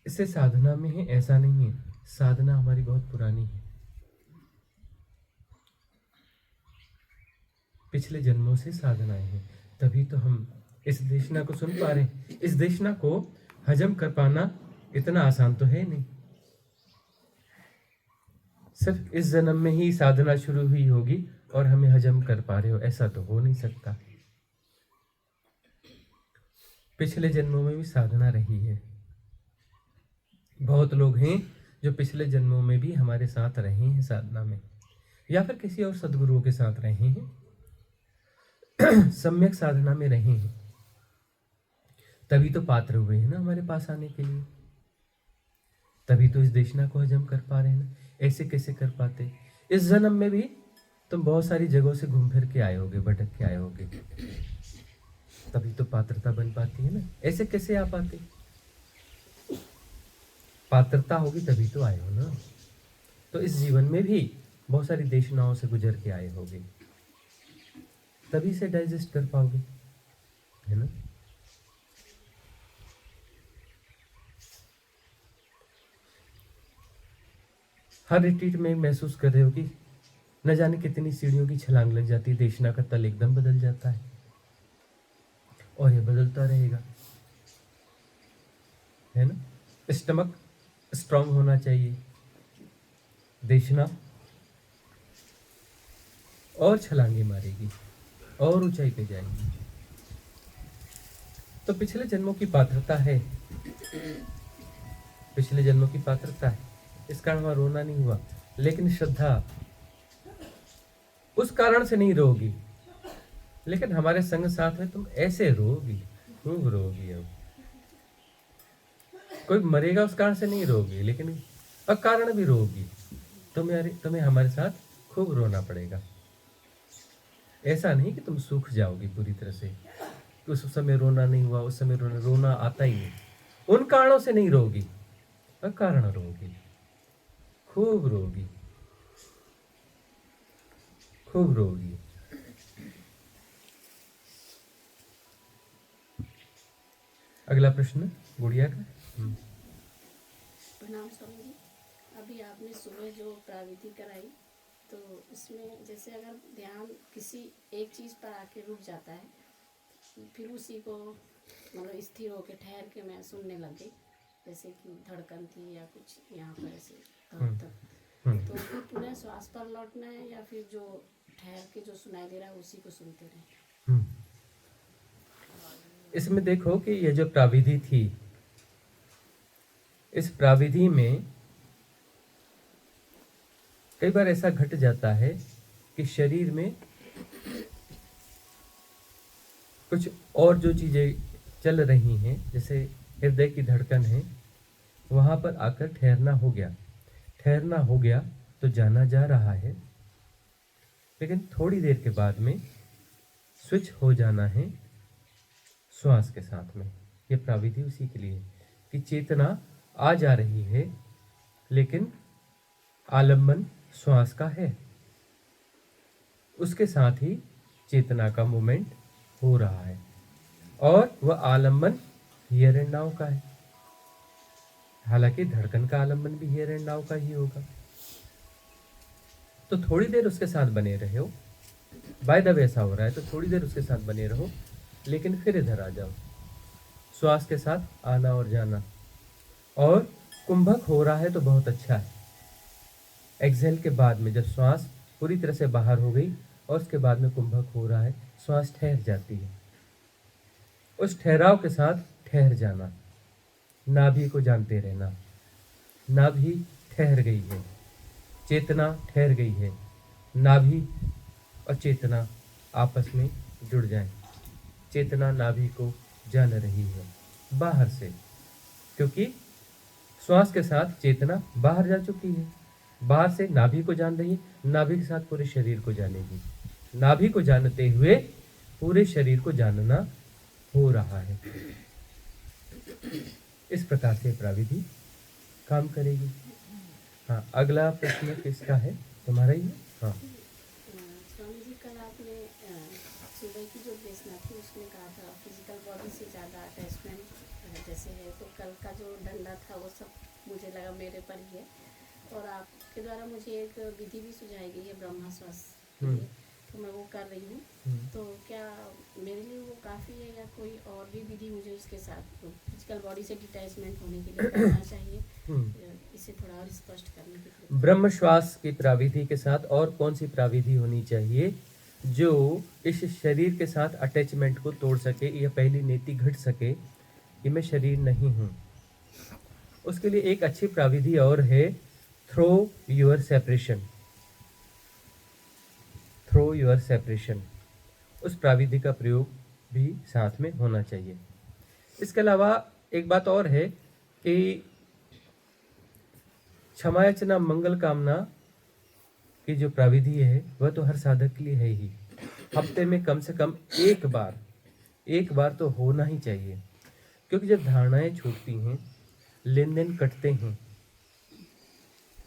इससे साधना में हैं ऐसा नहीं है, साधना हमारी बहुत पुरानी है, पिछले जन्मों से साधनाएं हैं, तभी तो हम इस देशना को सुन पा रहे हैं। इस देशना को हजम कर पाना इतना आसान तो है नहीं। सिर्फ इस जन्म में ही साधना शुरू हुई होगी और हमें हजम कर पा रहे हो, ऐसा तो हो नहीं सकता। पिछले जन्मों में भी साधना रही है। बहुत लोग हैं जो पिछले जन्मों में भी हमारे साथ रहे हैं साधना में, या फिर किसी और सदगुरुओं के साथ रहे हैं, सम्यक साधना में रहे हैं, तभी तो पात्र हुए हैं ना हमारे पास आने के लिए, तभी तो इस देशना को हजम कर पा रहे हैं ना। ऐसे कैसे कर पाते? इस जन्म में भी तुम बहुत सारी जगहों से घूम फिर के आए होगे, भटक के आए होगे, तभी तो पात्रता बन पाती है ना। ऐसे कैसे आ पाते? पात्रता होगी तभी तो आए हो ना। तो इस जीवन में भी बहुत सारी देशनाओं से गुजर के आए होगे, तभी से डाइजेस्ट कर पाओगे, है ना। हर रिट्रीट में महसूस कर रहे हो कि न जाने कितनी सीढ़ियों की छलांग लग जाती है, देशना का तल एकदम बदल जाता है और ये बदलता रहेगा, है ना। स्टमक स्ट्रांग होना चाहिए, देशना और छलांगे मारेगी और ऊंचाई पे जाएगी। तो पिछले जन्मों की पात्रता है, पिछले जन्मों की पात्रता है, इस कारण वहां रोना नहीं हुआ। लेकिन श्रद्धा उस कारण से नहीं रोगी, लेकिन हमारे संग साथ में तुम ऐसे रोगी, खूब रोगी। अब कोई मरेगा उस कारण से नहीं रोगी, लेकिन अकारण भी रोगी। तुम्हें हमारे साथ खूब रोना पड़ेगा। ऐसा नहीं कि तुम सूख जाओगी पूरी तरह से, उस समय रोना नहीं हुआ, उस समय रोना आता ही नहीं। उन कारणों से नहीं रोगी, अकारण रोगी, खूब रोगी, खूब रोगी। अगला प्रश्न गुड़िया का। प्रणाम स्वामी जी। अभी आपने सुबह जो प्राविधि कराई, तो इसमें जैसे अगर ध्यान किसी एक चीज़ पर आके रुक जाता है, फिर उसी को मतलब स्थिर होके ठहर के मैं सुनने लग गई, जैसे कि धड़कन थी या कुछ यहाँ पर ऐसे तो फिर पुनः श्वास पर लौटना है या फिर जो ठहर के जो सुनाई दे रहा है उसी को सुनते रहे? इसमें देखो कि ये जो प्राविधि थी, इस प्राविधि में कई बार ऐसा घट जाता है कि शरीर में कुछ और जो चीजें चल रही हैं, जैसे हृदय की धड़कन है, वहां पर आकर ठहरना हो गया। ठहरना हो गया तो जाना जा रहा है, लेकिन थोड़ी देर के बाद में स्विच हो जाना है श्वास के साथ में। ये प्राविधि उसी के लिए कि चेतना आ जा रही है, लेकिन आलम्बन श्वास का है, उसके साथ ही चेतना का मूवमेंट हो रहा है। और वह आलम्बन हियर एंड नाउ का है। हालांकि धड़कन का आलम्बन भी हियर एंड नाउ का ही होगा। तो थोड़ी देर उसके साथ बने रहे हो, बाय द वे ऐसा हो रहा है तो थोड़ी देर उसके साथ बने रहो, लेकिन फिर इधर आ जाओ, श्वास के साथ आना और जाना। और कुंभक हो रहा है तो बहुत अच्छा है। एक्सहेल के बाद में जब श्वास पूरी तरह से बाहर हो गई और उसके बाद में कुंभक हो रहा है, श्वास ठहर जाती है। उस ठहराव के साथ ठहर जाना, नाभि को जानते रहना। नाभि ठहर गई है, चेतना ठहर गई है। नाभि और चेतना आपस में जुड़ जाएं। चेतना नाभि को जान रही है बाहर से, क्योंकि श्वास के साथ चेतना बाहर जा चुकी है। बाहर से नाभि को जान रही है, नाभि के साथ पूरे शरीर को जानेगी। नाभि को जानते हुए पूरे शरीर को जानना हो रहा है। इस प्रकार से प्राविधि काम करेगी। हाँ, अगला प्रश्न किसका है? तुम्हारा ही है? हाँ। स्वामी जी, कल आपने सुबह की जो देशना थी उसमें कहा था फिजिकल बॉडी से ज़्यादा अटैचमेंट जैसे है, तो कल का जो डंडा था वो सब मुझे लगा मेरे पर ही है। और आपके द्वारा मुझे एक विधि भी सुझाई गई है ब्रह्मा श्वास के लिए, तो मैं वो कर रही हूँ। तो क्या मेरे लिए वो काफ़ी है या कोई और भी विधि मुझे उसके साथ फिजिकल बॉडी से डिटैचमेंट होने के लिए करना चाहिए? इसे थोड़ा और स्पष्ट करने के लिए। ब्रह्म श्वास की प्राविधि के साथ और कौन सी प्राविधि होनी चाहिए जो इस शरीर के साथ अटैचमेंट को तोड़ सके, या पहली नीति घट सके कि मैं शरीर नहीं हूँ? उसके लिए एक अच्छी प्राविधि और है, through your separation. Through your separation, उस प्राविधि का प्रयोग भी साथ में होना चाहिए। इसके अलावा एक बात और है कि क्षमा याचना मंगल कामना की जो प्राविधि है वह तो हर साधक के लिए है ही। हफ्ते में कम से कम एक बार तो होना ही चाहिए, क्योंकि जब धारणाएं छूटती हैं, लेन देन कटते हैं,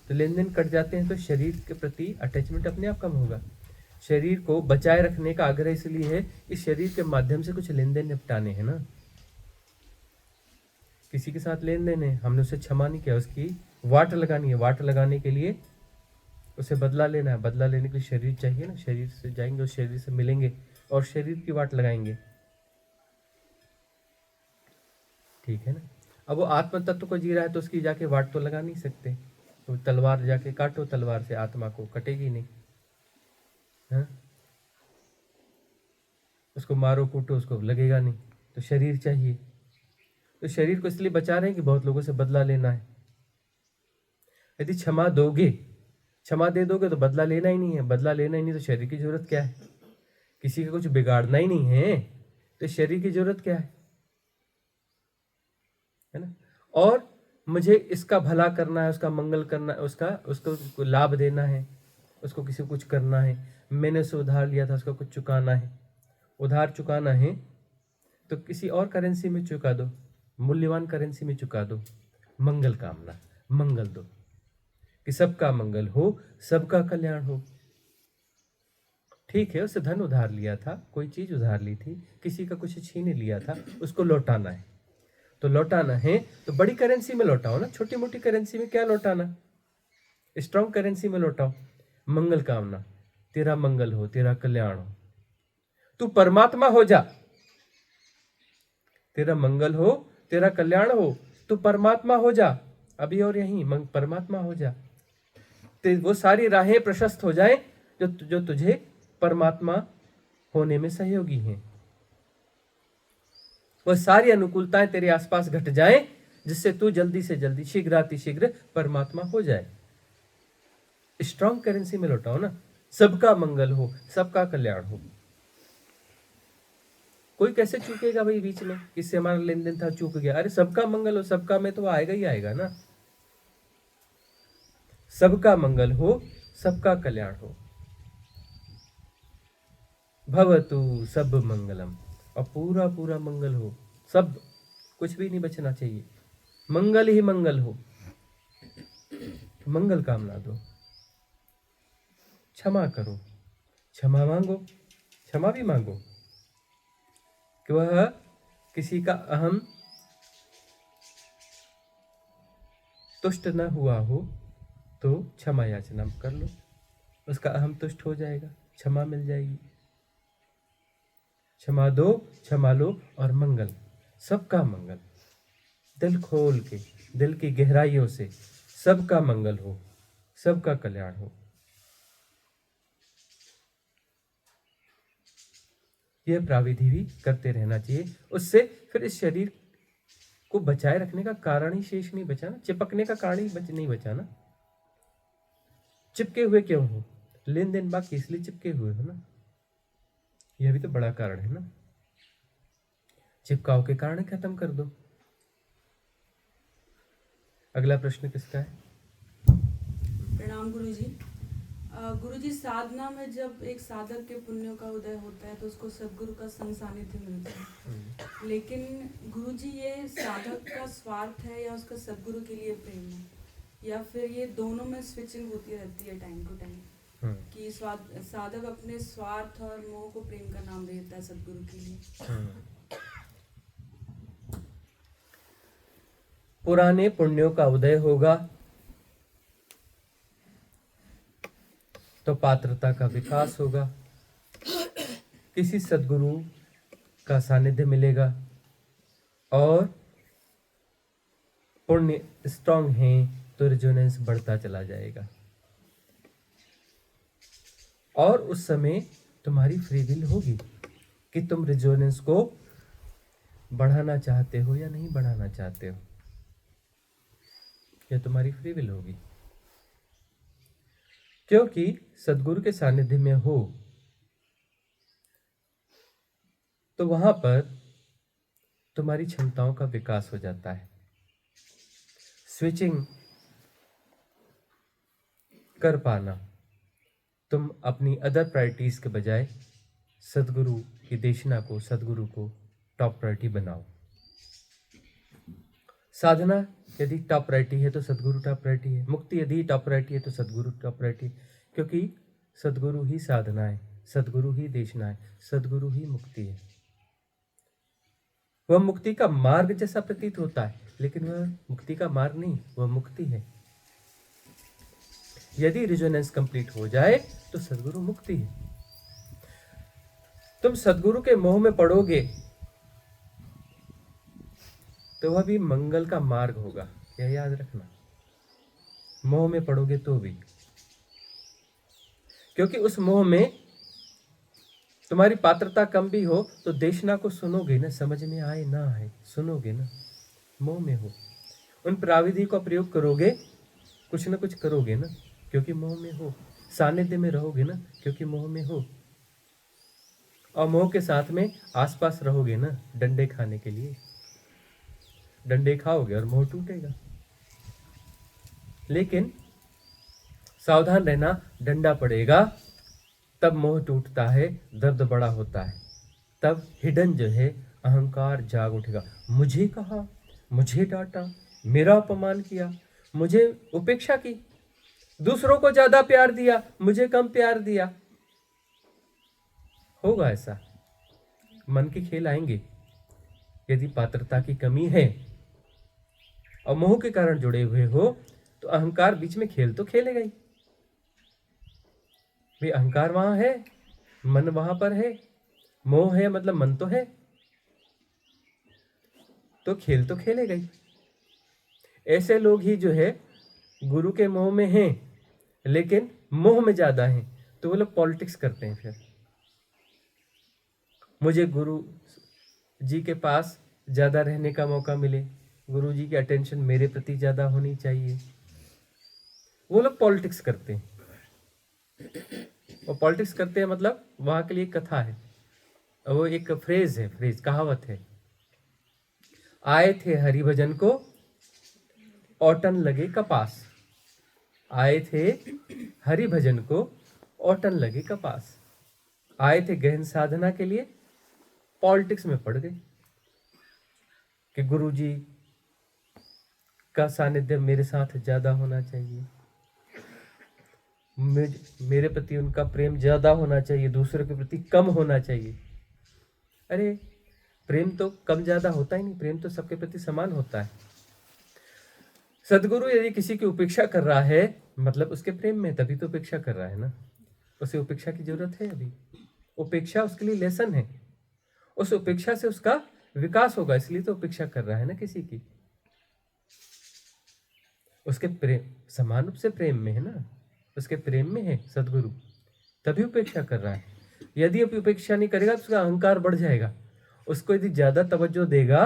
तो लेन देन कट जाते हैं तो शरीर के प्रति अटैचमेंट अपने आप कम होगा। शरीर को बचाए रखने का आग्रह इसलिए है, इस शरीर के माध्यम से कुछ लेन देन निपटाने हैं ना। किसी के साथ लेन देन है, हमने उसे क्षमा नहीं किया, उसकी वाट लगानी है, वाट लगाने के लिए उसे बदला लेना है, बदला लेने के लिए शरीर चाहिए ना। शरीर से जाएंगे, उस शरीर से मिलेंगे और शरीर की वाट लगाएंगे, ठीक है ना। अब वो आत्म तत्व को जी रहा है तो उसकी जाके वाट तो लगा नहीं सकते, तो तलवार जाके काटो, तलवार से आत्मा को कटेगी नहीं, हाँ? उसको मारो कूटो, उसको लगेगा नहीं, तो शरीर चाहिए। तो शरीर को इसलिए बचा रहे हैं कि बहुत लोगों से बदला लेना है। यदि क्षमा दोगे, क्षमा दे दोगे तो बदला लेना ही नहीं है, बदला लेना ही नहीं तो शरीर की जरूरत क्या है? किसी का कुछ बिगाड़ना ही नहीं है तो शरीर की जरूरत क्या है ना। और मुझे इसका भला करना है, उसका मंगल करना है, उसको लाभ देना है, उसको किसी को कुछ करना है। मैंने उसे उधार लिया था, उसका कुछ चुकाना है। उधार चुकाना है तो किसी और करेंसी में चुका दो, मूल्यवान करेंसी में चुका दो। मंगल कामना, मंगल दो कि सबका मंगल हो, सबका कल्याण हो। ठीक है, उससे धन उधार लिया था, कोई चीज उधार ली थी, किसी का कुछ छीन लिया था, उसको लौटाना है। तो लौटाना है तो बड़ी करेंसी में लौटाओ ना, छोटी मोटी करेंसी में क्या लौटाना, स्ट्रॉन्ग करेंसी में लौटाओ। मंगल कामना, तेरा मंगल हो, तेरा कल्याण हो, तू परमात्मा हो जा। तेरा मंगल हो, तेरा कल्याण हो, तू परमात्मा हो जा, अभी और यहीं परमात्मा हो जा। वो सारी राहें प्रशस्त हो जाएं जो तुझे परमात्मा होने में सहयोगी हैं। वह सारी अनुकूलताएं तेरे आसपास घट जाएं जिससे तू जल्दी से जल्दी, शीघ्रातिशीघ्र परमात्मा हो जाए। स्ट्रॉन्ग करेंसी में लौटाओ ना, सबका मंगल हो, सबका कल्याण हो। कोई कैसे चूकेगा भाई बीच में, किससे हमारा लेन देन था, चूक गया, अरे सबका मंगल हो, सबका में तो आएगा ही आएगा ना। सबका मंगल हो, सबका कल्याण हो। भवतु सब मंगलम, और पूरा पूरा मंगल हो, सब, कुछ भी नहीं बचना चाहिए, मंगल ही मंगल हो। मंगल कामना दो, क्षमा करो, क्षमा मांगो, क्षमा भी मांगो कि वह किसी का अहम तुष्ट न हुआ हो तो क्षमा याचना कर लो, उसका अहम तुष्ट हो जाएगा, क्षमा मिल जाएगी। क्षमा दो, क्षमा लो और मंगल, सबका मंगल, दिल खोल के, दिल की गहराइयों से सबका मंगल हो, सबका कल्याण हो। यह प्राविधि भी करते रहना चाहिए। उससे फिर इस शरीर को बचाए रखने का कारण ही शेष नहीं बचा ना, चिपकने का कारण ही नहीं बचा ना। चिपके हुए क्यों हो? लेन देन बाकी इसलिए चिपके हुए हो ना, यह भी तो बड़ा कारण है ना। चिपकाव के कारण खत्म कर दो। अगला प्रश्न किसका है? प्रणाम गुरुजी। गुरुजी, साधना में जब एक साधक के पुण्यों का उदय होता है तो उसको सदगुरु का संग सानिध्य मिलता है, लेकिन गुरुजी ये साधक का स्वार्थ है या उसका सदगुरु के लिए प्रेम है, या फिर ये दोनों में स्विचिंग होती रहती है टाइम टू टाइम कि साधक अपने स्वार्थ और मोह को प्रेम का नाम देता है सदगुरु के लिए? पुराने पुण्यों का उदय होगा तो पात्रता का विकास होगा, किसी सद्गुरु का सानिध्य मिलेगा और पुण्य स्ट्रांग है तो रेजोनेंस बढ़ता चला जाएगा और उस समय तुम्हारी फ्री विल होगी कि तुम रेजोनेंस को बढ़ाना चाहते हो या नहीं बढ़ाना चाहते हो। यह तुम्हारी फ्री विल होगी, क्योंकि सद्गुरु के सानिध्य में हो तो वहां पर तुम्हारी क्षमताओं का विकास हो जाता है। स्विचिंग कर पाना, तुम अपनी अदर प्रायोरिटीज के बजाय सद्गुरु की देशना को, सद्गुरु को टॉप प्रायोरिटी बनाओ। साधना यदि टॉप प्रायोरिटी है तो सद्गुरु टॉप प्रायोरिटी है, मुक्ति यदि टॉप प्रायोरिटी है तो सद्गुरु टॉप प्रायोरिटी है, क्योंकि सद्गुरु ही साधना है, सद्गुरु ही देशना है, सद्गुरु ही मुक्ति है। वह मुक्ति का मार्ग जैसा प्रतीत होता है, लेकिन वह मुक्ति का मार्ग नहीं, वह मुक्ति है। यदि रिजोनेंस कंप्लीट हो जाए तो सद्गुरु मुक्ति है। तुम सद्गुरु के मोह में पड़ोगे तो वह भी मंगल का मार्ग होगा, यह याद रखना। मोह में पड़ोगे तो भी, क्योंकि उस मोह में तुम्हारी पात्रता कम भी हो तो देशना को सुनोगे ना, समझ में आए ना आए सुनोगे ना। मोह में हो, उन प्राविधि का प्रयोग करोगे, कुछ ना कुछ करोगे ना, क्योंकि मोह में हो। सानिध्य में रहोगे ना, क्योंकि मोह में हो। और मोह के साथ में आसपास रहोगे ना डंडे खाने के लिए, डंडे खाओगे और मोह टूटेगा। लेकिन सावधान रहना, डंडा पड़ेगा तब मोह टूटता है, दर्द बड़ा होता है, तब हिडन जो है अहंकार जाग उठेगा। मुझे कहा, मुझे डांटा, मेरा अपमान किया, मुझे उपेक्षा की, दूसरों को ज्यादा प्यार दिया, मुझे कम प्यार दिया। होगा ऐसा, मन के खेल आएंगे यदि पात्रता की कमी है और मोह के कारण जुड़े हुए हो तो अहंकार बीच में खेल तो खेलेगा ही। भाई अहंकार वहां है, मन वहां पर है, मोह है मतलब मन तो है, तो खेल तो खेलेगा ही। ऐसे लोग ही जो है गुरु के मोह में हैं लेकिन मोह में ज्यादा हैं, तो वो लोग पॉलिटिक्स करते हैं। फिर मुझे गुरु जी के पास ज्यादा रहने का मौका मिले, गुरु जी की अटेंशन मेरे प्रति ज्यादा होनी चाहिए, वो लोग पॉलिटिक्स करते हैं। और पॉलिटिक्स करते हैं मतलब वहां के लिए कथा है, वो एक फ्रेज है, फ्रेज कहावत है, आए थे हरिभजन को औटन लगे कपास। आए थे हरिभजन को औटन लगे कपास। आए थे गहन साधना के लिए, पॉलिटिक्स में पड़ गए कि गुरु जी का सानिध्य मेरे साथ ज्यादा होना चाहिए, मेरे प्रति उनका प्रेम ज्यादा होना चाहिए, दूसरों के प्रति कम होना चाहिए। अरे प्रेम तो कम ज्यादा होता ही नहीं, प्रेम तो सबके प्रति समान होता है। सदगुरु यदि किसी की उपेक्षा कर रहा है मतलब उसके प्रेम में, तभी तो उपेक्षा कर रहा है ना। उसे उपेक्षा की जरूरत है अभी, उपेक्षा उसके लिए लेसन है, उस उपेक्षा से उसका विकास होगा, इसलिए तो उपेक्षा कर रहा है ना किसी की। उसके प्रेम समान रूप से प्रेम में है ना, उसके प्रेम में है सदगुरु, तभी उपेक्षा कर रहा है। यदि अभी उपेक्षा नहीं करेगा तो उसका अहंकार बढ़ जाएगा। उसको यदि ज्यादा तवज्जो देगा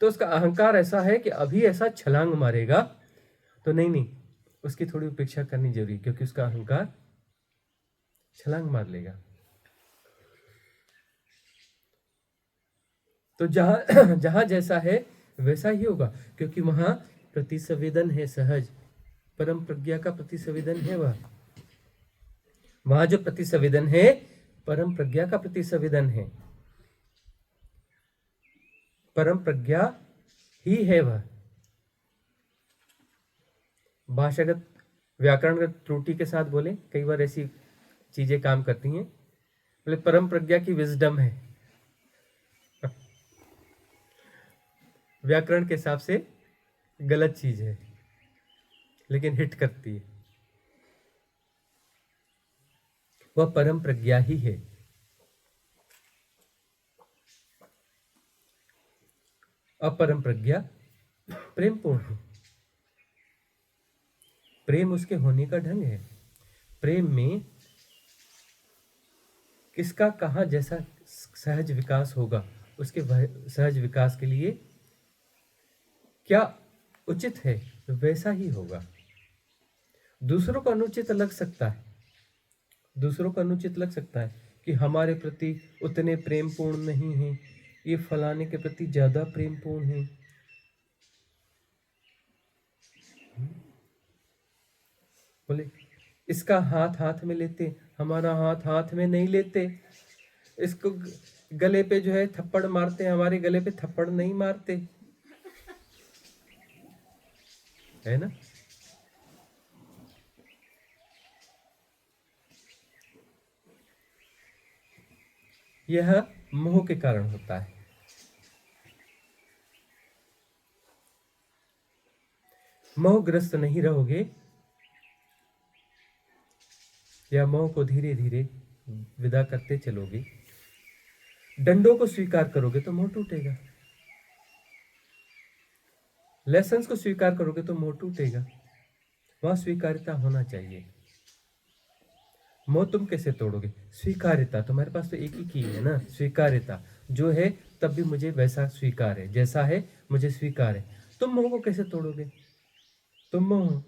तो उसका अहंकार ऐसा है कि अभी ऐसा छलांग मारेगा। तो नहीं, उसकी थोड़ी उपेक्षा करनी जरूरी, क्योंकि उसका अहंकार छलांग मार लेगा। तो जहां जहां जैसा है वैसा ही होगा, क्योंकि वहां प्रतिसंवेदन है सहज, परम प्रज्ञा का प्रतिसंवेदन है। वहां जो प्रतिसंवेदन है परम प्रज्ञा का प्रतिसंवेदन है, परम प्रज्ञा ही है वह। भाषागत व्याकरणगत त्रुटि के साथ बोले, कई बार ऐसी चीजें काम करती हैं, बोले परम प्रज्ञा की विजडम है, व्याकरण के हिसाब से गलत चीज है लेकिन हिट करती है। वह परम प्रज्ञा ही है। अपरम प्रज्ञा प्रेम पूर्ण है, प्रेम उसके होने का ढंग है। प्रेम में किसका कहाँ जैसा सहज विकास होगा, उसके सहज विकास के लिए क्या उचित है वैसा ही होगा। दूसरों को अनुचित लग सकता है, दूसरों को अनुचित लग सकता है कि हमारे प्रति उतने प्रेम पूर्ण नहीं है, ये फलाने के प्रति ज्यादा प्रेम पूर्ण है। बोले इसका हाथ हाथ में लेते, हमारा हाथ हाथ में नहीं लेते। इसको गले पे जो है थप्पड़ मारते, हमारे गले पे थप्पड़ नहीं मारते, है ना। यह मोह के कारण होता है। मोहग्रस्त नहीं रहोगे या मोह को धीरे धीरे विदा करते चलोगे, डंडों को स्वीकार करोगे तो मोह टूटेगा, लेसन्स को स्वीकार करोगे तो मोह टूटेगा। वहां स्वीकारिता होना चाहिए। मोह तुम कैसे तोड़ोगे? स्वीकारिता। तुम्हारे पास तो एक ही की है ना, स्वीकारिता। जो है तब भी मुझे वैसा स्वीकार है, जैसा है मुझे स्वीकार है। तुम मोह को कैसे तोड़ोगे? तुम मोह हो,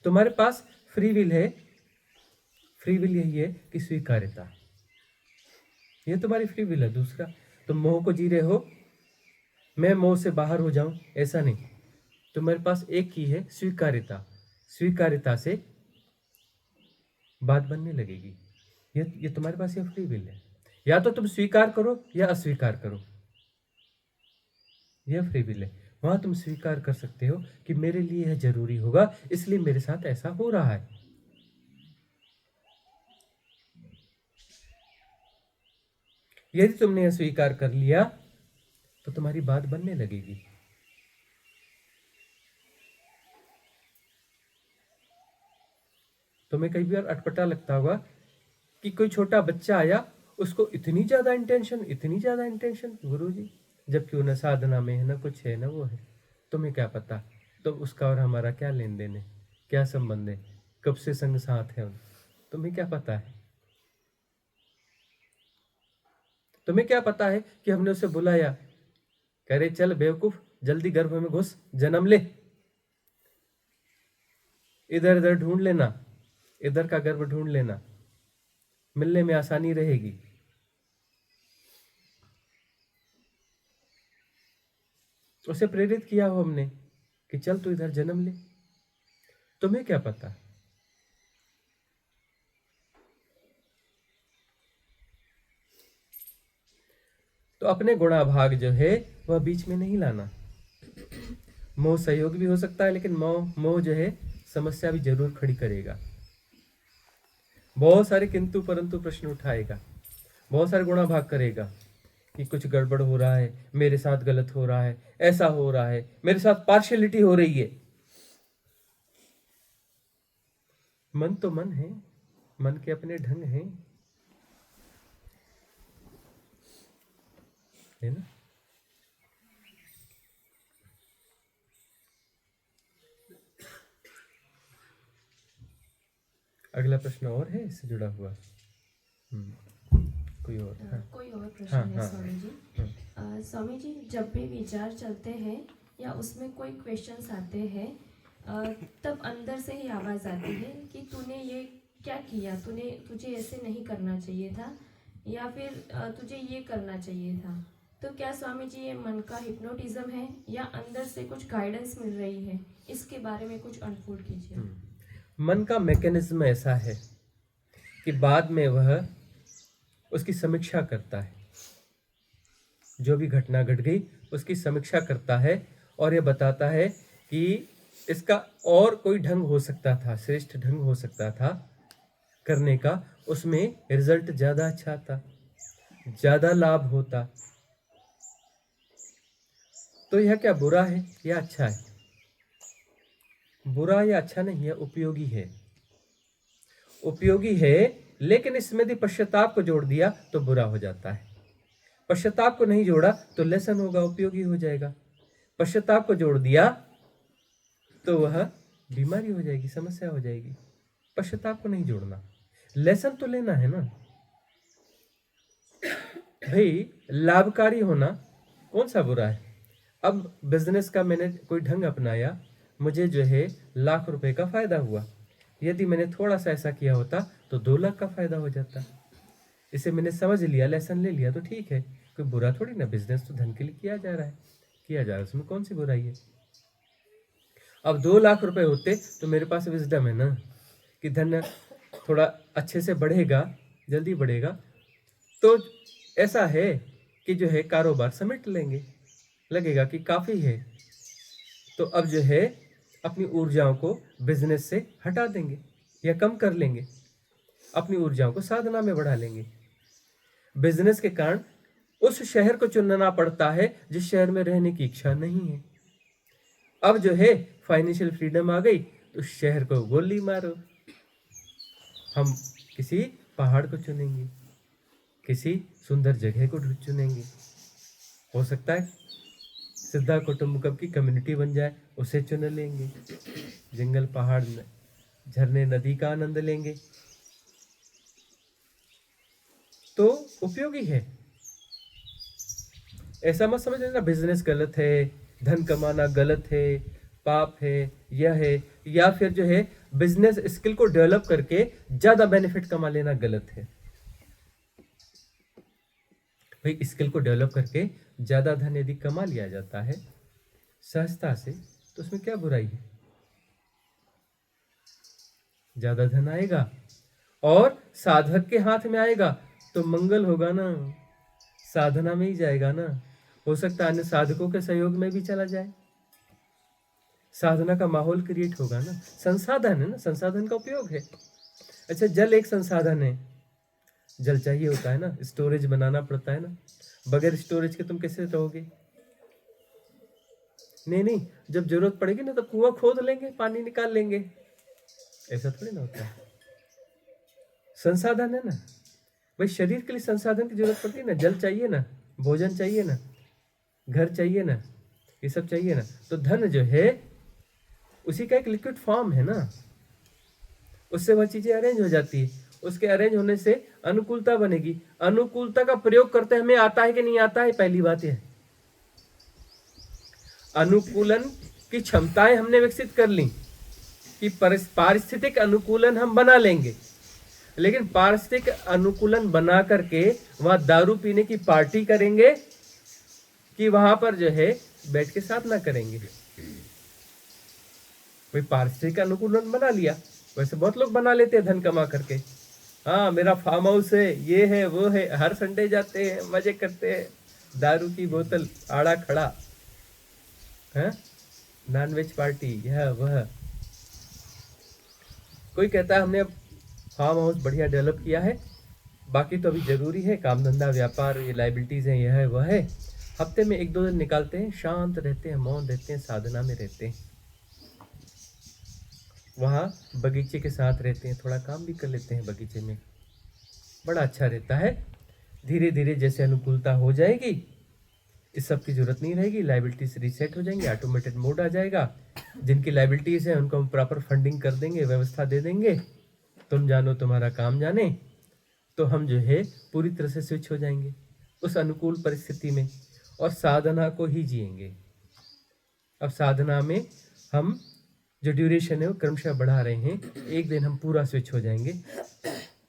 तुम्हारे पास फ्री विल है। फ्री विल यही है कि स्वीकारिता, ये तुम्हारी फ्री विल है। दूसरा, तुम मोह को जी रहे हो, मैं मोह से बाहर हो जाऊं, ऐसा नहीं। तुम्हारे पास एक की है, स्वीकारिता। स्वीकारिता से बात बनने लगेगी। ये तुम्हारे पास ये फ्री विल है। या तो तुम स्वीकार करो या अस्वीकार करो, यह फ्री विल है। वहां तुम स्वीकार कर सकते हो कि मेरे लिए यह जरूरी होगा, इसलिए मेरे साथ ऐसा हो रहा है। यदि तुमने यह स्वीकार कर लिया तो तुम्हारी बात बनने लगेगी। तुम्हें कई बार अटपटा लगता होगा कि कोई छोटा बच्चा आया, उसको इतनी ज्यादा इंटेंशन गुरुजी, जबकि वो न साधना में है, न कुछ है, न वो है। तुम्हें क्या पता? तो उसका और हमारा क्या लेन देन है, क्या संबंध है, कब से संग साथ है? तुम्हें क्या पता है? तुम्हें क्या पता है कि हमने उसे बुलाया, कह रहे चल बेवकूफ जल्दी गर्भ में घुस, जन्म ले, इधर इधर ढूंढ लेना, इधर का गर्भ ढूंढ लेना, मिलने में आसानी रहेगी। उसे प्रेरित किया हो हमने कि चल तू इधर जन्म ले। तुम्हें क्या पता? तो अपने गुणाभाग जो है वह बीच में नहीं लाना। मोह सहयोग भी हो सकता है, लेकिन मोह जो है समस्या भी जरूर खड़ी करेगा। बहुत सारे किंतु परंतु प्रश्न उठाएगा, बहुत सारे गुणाभाग करेगा, कि कुछ गड़बड़ हो रहा है, मेरे साथ गलत हो रहा है, ऐसा हो रहा है, मेरे साथ पार्शियलिटी हो रही है। मन तो मन है, मन के अपने ढंग हैं, है ना। अगला प्रश्न और है इससे जुड़ा हुआ? कोई और? हाँ। कोई और प्रश्न हाँ, है हाँ, स्वामी जी? स्वामी जी, जब भी विचार चलते हैं या उसमें कोई क्वेश्चंस आते हैं, तब अंदर से ही आवाज़ आती है कि तूने ये क्या किया, तुझे ऐसे नहीं करना चाहिए था, या फिर तुझे ये करना चाहिए था। तो क्या स्वामी जी ये मन का हिप्नोटिज्म है या अंदर से कुछ गाइडेंस मिल रही है? इसके बारे में कुछ अनफोल्ड कीजिए। मन का मैकेनिज्म ऐसा है कि बाद में वह उसकी समीक्षा करता है, जो भी घटना घट गई उसकी समीक्षा करता है और ये बताता है कि इसका और कोई ढंग हो सकता था, श्रेष्ठ ढंग हो सकता था करने का, उसमें रिजल्ट ज़्यादा अच्छा था, ज़्यादा लाभ होता। तो यह क्या बुरा है या अच्छा है? बुरा या अच्छा नहीं है, उपयोगी है। उपयोगी है, लेकिन इसमें यदि पश्चाताप को जोड़ दिया तो बुरा हो जाता है। पश्चाताप को नहीं जोड़ा तो लेसन होगा, उपयोगी हो जाएगा। पश्चाताप को जोड़ दिया तो वह बीमारी हो जाएगी, समस्या हो जाएगी। पश्चाताप को नहीं जोड़ना, लेसन तो लेना है ना भाई। लाभकारी होना कौन सा बुरा है? अब बिजनेस का मैंने कोई ढंग अपनाया, मुझे जो है लाख रुपए का फायदा हुआ। यदि मैंने थोड़ा सा ऐसा किया होता तो 2 लाख का फायदा हो जाता। इसे मैंने समझ लिया, लेसन ले लिया तो ठीक है, कोई बुरा थोड़ी ना। बिजनेस तो धन के लिए किया जा रहा है, किया जा रहा है, उसमें कौन सी बुराई है। अब 2 लाख रुपए होते तो मेरे पास विजडम है ना कि धन थोड़ा अच्छे से बढ़ेगा, जल्दी बढ़ेगा, तो ऐसा है कि जो है कारोबार समेट लेंगे, लगेगा कि काफ़ी है, तो अब जो है अपनी ऊर्जाओं को बिजनेस से हटा देंगे या कम कर लेंगे, अपनी ऊर्जाओं को साधना में बढ़ा लेंगे। बिजनेस के कारण उस शहर को चुनना पड़ता है जिस शहर में रहने की इच्छा नहीं है। अब जो है फाइनेंशियल फ्रीडम आ गई तो शहर को गोली मारो, हम किसी पहाड़ को चुनेंगे, किसी सुंदर जगह को चुनेंगे। हो सकता है सिद्धा कुटुंबकम की कम्युनिटी बन जाए, उसे चुन लेंगे। जंगल, पहाड़, झरने, नदी का आनंद लेंगे, तो उपयोगी है। ऐसा मत समझ लेना बिजनेस गलत है, धन कमाना गलत है, पाप है, यह है, या फिर जो है बिजनेस स्किल को डेवलप करके ज्यादा बेनिफिट कमा लेना गलत है। भाई स्किल को डेवलप करके ज्यादा धन यदि कमा लिया जाता है सहजता से तो उसमें क्या बुराई है। ज्यादा धन आएगा और साधक के हाथ में आएगा तो मंगल होगा ना, साधना में ही जाएगा ना। हो सकता है अन्य साधकों के सहयोग में भी चला जाए, साधना का माहौल क्रिएट होगा ना। संसाधन है ना, संसाधन का उपयोग है। अच्छा, जल एक संसाधन है, जल चाहिए होता है ना, स्टोरेज बनाना पड़ता है ना। बगैर स्टोरेज के तुम कैसे रहोगे? नहीं, जब जरूरत पड़ेगी ना तो कुआं खोद लेंगे, पानी निकाल लेंगे, ऐसा थोड़ी ना होता है। संसाधन है ना भाई, शरीर के लिए संसाधन की जरूरत पड़ती है ना। जल चाहिए ना, भोजन चाहिए ना, घर चाहिए ना, ये सब चाहिए ना। तो धन जो है उसी का एक लिक्विड फॉर्म है ना, उससे वह चीजें अरेंज हो जाती है। उसके अरेंज होने से अनुकूलता बनेगी। अनुकूलता का प्रयोग करते हमें आता है कि नहीं आता है, पहली बात है। अनुकूलन की क्षमताएं हमने विकसित कर ली कि पारिस्थितिक अनुकूलन हम बना लेंगे, लेकिन पारिस्थितिक अनुकूलन बना करके वहां दारू पीने की पार्टी करेंगे कि वहां पर जो है बैठ के साधना करेंगे। भाई पारिस्थितिक अनुकूलन बना लिया, वैसे बहुत लोग बना लेते हैं धन कमा करके। हाँ, मेरा फार्म हाउस है, ये है, वो है, हर संडे जाते हैं, मजे करते हैं, दारू की बोतल आड़ा खड़ा, है नॉनवेज पार्टी, यह वह। कोई कहता है हमने फार्म हाउस बढ़िया डेवलप किया है, बाकी तो अभी ज़रूरी है, काम धंधा व्यापार, ये लाइबिलिटीज़ हैं, यह है वह है। हफ्ते में 1-2 दिन निकालते हैं, शांत रहते हैं, मौन रहते हैं, साधना में रहते हैं, वहाँ बगीचे के साथ रहते हैं, थोड़ा काम भी कर लेते हैं बगीचे में, बड़ा अच्छा रहता है। धीरे धीरे जैसे अनुकूलता हो जाएगी, इस सब की जरूरत नहीं रहेगी, लाइबिलिटीज रीसेट हो जाएंगी, ऑटोमेटेड मोड आ जाएगा। जिनकी लाइबिलिटीज हैं उनको हम प्रॉपर फंडिंग कर देंगे, व्यवस्था दे देंगे, तुम जानो तुम्हारा काम जाने, तो हम जो है पूरी तरह से स्विच हो जाएंगे उस अनुकूल परिस्थिति में और साधना को ही जिएंगे। अब साधना में हम जो ड्यूरेशन है वो क्रमशः बढ़ा रहे हैं, एक दिन हम पूरा स्विच हो जाएंगे,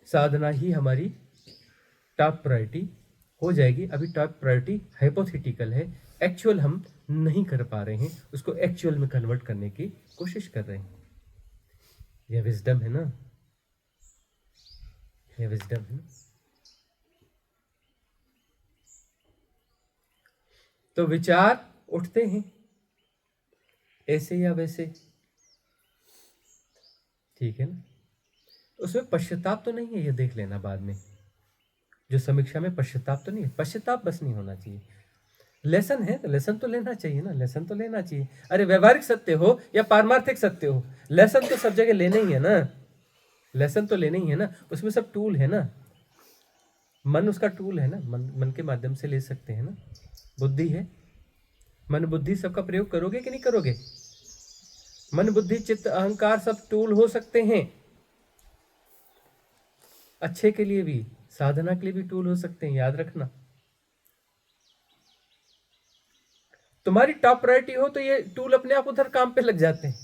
साधना ही हमारी टॉप प्रायोरिटी हो जाएगी। अभी टॉप प्रायोरिटी हाइपोथेटिकल है, एक्चुअल हम नहीं कर पा रहे हैं, उसको एक्चुअल में कन्वर्ट करने की कोशिश कर रहे हैं। यह विजडम है ना, यह विजडम है ना। तो विचार उठते हैं ऐसे या वैसे, ठीक है ना, उसमें पश्चाताप तो नहीं है, ये देख लेना बाद में, जो समीक्षा में पश्चाताप तो नहीं है, पश्चाताप बस नहीं होना चाहिए। लेसन है तो लेसन तो लेना चाहिए ना, लेसन तो लेना चाहिए। अरे व्यवहारिक सत्य हो या पारमार्थिक सत्य हो, लेसन तो सब जगह लेना ही है ना, लेसन तो लेना ही है ना, उसमें सब टूल है ना, मन उसका टूल है ना, मन के माध्यम से ले सकते हैं ना, बुद्धि है, मन बुद्धि सबका प्रयोग करोगे कि नहीं करोगे? मन बुद्धि चित्त अहंकार सब टूल हो सकते हैं, अच्छे के लिए भी, साधना के लिए भी टूल हो सकते हैं, याद रखना। तुम्हारी टॉप प्रायोरिटी हो तो ये टूल अपने आप उधर काम पे लग जाते हैं।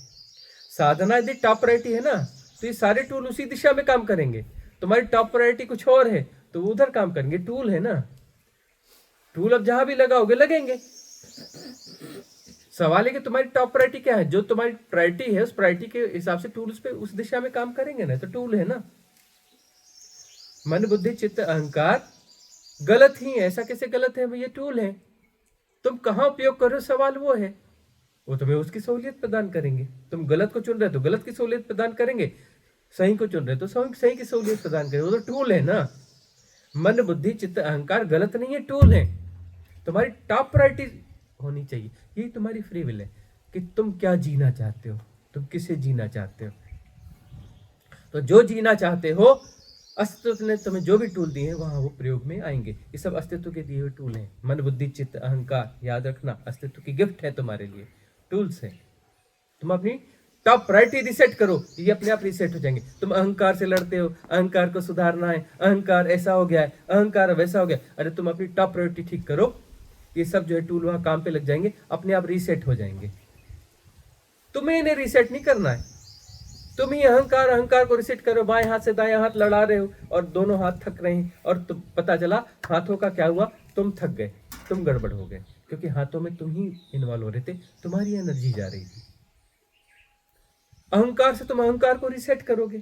साधना यदि टॉप प्रायोरिटी है ना तो ये सारे टूल उसी दिशा में काम करेंगे। तुम्हारी टॉप प्रायोरिटी कुछ और है तो वो उधर काम करेंगे, टूल है ना, टूल अब जहां भी लगाओगे लगेंगे। सवाल है कि तुम्हारी टॉप प्रायोरिटी क्या है, जो तुम्हारी प्रायोरिटी है उस प्रायोरिटी के हिसाब से टूल उस पे उस दिशा में काम करेंगे ना, तो टूल है ना। मन बुद्धि चित्त अहंकार गलत ही है, ऐसा कैसे गलत है? ये टूल है, तुम कहां उपयोग कर रहे हो सवाल वो है, वो तुम्हें उसकी सहूलियत प्रदान करेंगे। तुम गलत को चुन रहे हो तो गलत की सहूलियत प्रदान करेंगे, सही को चुन रहे हो तो सही की सहूलियत प्रदान करेंगे, वो तो टूल है ना। मन बुद्धि चित्त अहंकार गलत नहीं है, टूल है। तुम्हारी टॉप प्रायोरिटी होनी चाहिए, यही तुम्हारी फ्री विल है कि तुम क्या जीना चाहते हो, तुम किसे जीना चाहते हो। तो जो जीना चाहते हो, अस्तित्व ने तुम्हें जो भी टूल दिए हैं वहां वो प्रयोग में आएंगे। ये सब अस्तित्व के दिए हुए टूल हैं। मन बुद्धि चित्त अहंकार, याद रखना, अस्तित्व की गिफ्ट है तुम्हारे लिए, टूल्स है। तुम अपनी टॉप प्रायोरिटी रिसेट करो, ये अपने आप रिसेट हो जाएंगे। तुम अहंकार से लड़ते हो, अहंकार को सुधारना है, अहंकार ऐसा हो गया है, अहंकार वैसा हो गया, अरे तुम अपनी टॉप प्रायोरिटी ठीक करो, ये सब जो है टूल वहां काम पे लग जाएंगे, अपने आप रिसेट हो जाएंगे। तुम्हें इन्हें रिसेट नहीं करना है, तुम ही अहंकार को रिसेट करो। बाएं हाथ से दाएं हाथ लड़ा रहे हो और दोनों हाथ थक रहे हैं, और तुम पता चला हाथों का क्या हुआ, तुम थक गए, तुम गड़बड़ हो गए, क्योंकि हाथों में तुम ही इन्वॉल्व हो रहे थे, तुम्हारी एनर्जी जा रही थी। अहंकार से तुम अहंकार को रिसेट करोगे।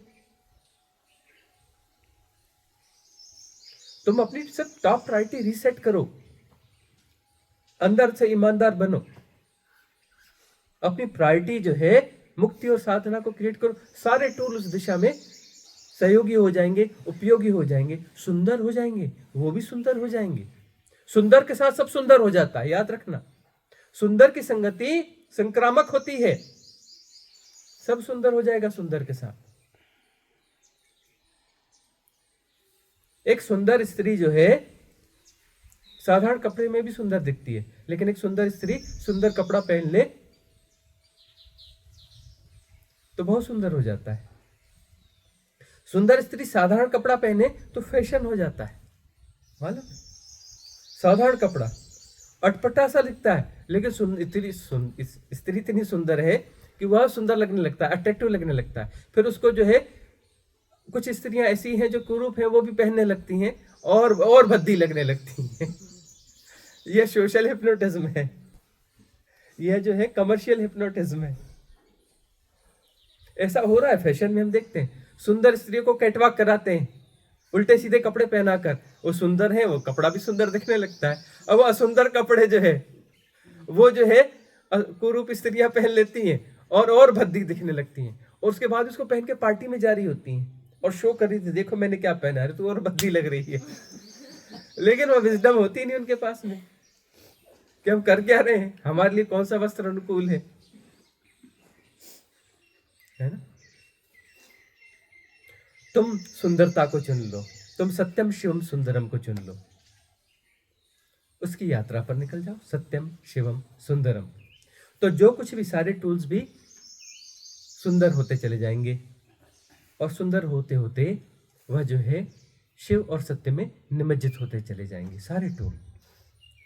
तुम अपनी सब टॉप प्रायोरिटी रिसेट करो, अंदर से ईमानदार बनो, अपनी प्रायोरिटी जो है मुक्ति और साधना को क्रिएट करो। सारे टूल उस दिशा में सहयोगी हो जाएंगे, उपयोगी हो जाएंगे, सुंदर हो जाएंगे, वो भी सुंदर हो जाएंगे। सुंदर के साथ सब सुंदर हो जाता है, याद रखना। सुंदर की संगति संक्रामक होती है, सब सुंदर हो जाएगा सुंदर के साथ। एक सुंदर स्त्री जो है साधारण कपड़े में भी सुंदर दिखती है, लेकिन एक सुंदर स्त्री सुंदर कपड़ा पहन ले तो बहुत सुंदर हो जाता है। सुंदर स्त्री साधारण कपड़ा पहने तो फैशन हो जाता है, मालूम? साधारण कपड़ा अटपटा सा दिखता है, लेकिन स्त्री इतनी सुंदर है कि वह सुंदर लगने लगता है, अट्रैक्टिव लगने लगता है। फिर उसको जो है, कुछ स्त्रियां ऐसी हैं जो कुरूप हैं, वो भी पहनने लगती हैं और भद्दी लगने लगती हैं। यह सोशल हिप्नोटिज्म है, यह जो है कमर्शियल हिप्नोटिज्म है। ऐसा हो रहा है फैशन में, हम देखते हैं सुंदर स्त्रियों को कैटवॉक कराते हैं उल्टे सीधे कपड़े पहनाकर। वो सुंदर है, वो कपड़ा भी सुंदर दिखने लगता है। अब वो असुंदर कपड़े जो है वो जो है कुरूप स्त्रियां पहन लेती हैं और भद्दी दिखने लगती हैं, और उसके बाद उसको पहन के पार्टी में जा रही होती हैं। और शो कर रही थी, देखो मैंने क्या पहना है, तू और बद्दी लग रही है। लेकिन वो विजडम होती नहीं उनके पास में कि हम कर क्या रहे हैं, हमारे लिए कौन सा वस्त्र अनुकूल है ना। तुम सुंदरता को चुन लो, तुम सत्यम शिवम सुंदरम को चुन लो, उसकी यात्रा पर निकल जाओ। सत्यम शिवम सुंदरम, तो जो कुछ भी सारे टूल्स भी सुंदर होते चले जाएंगे, और सुंदर होते होते वह जो है शिव और सत्य में निमज्जित होते चले जाएंगे। सारे टूल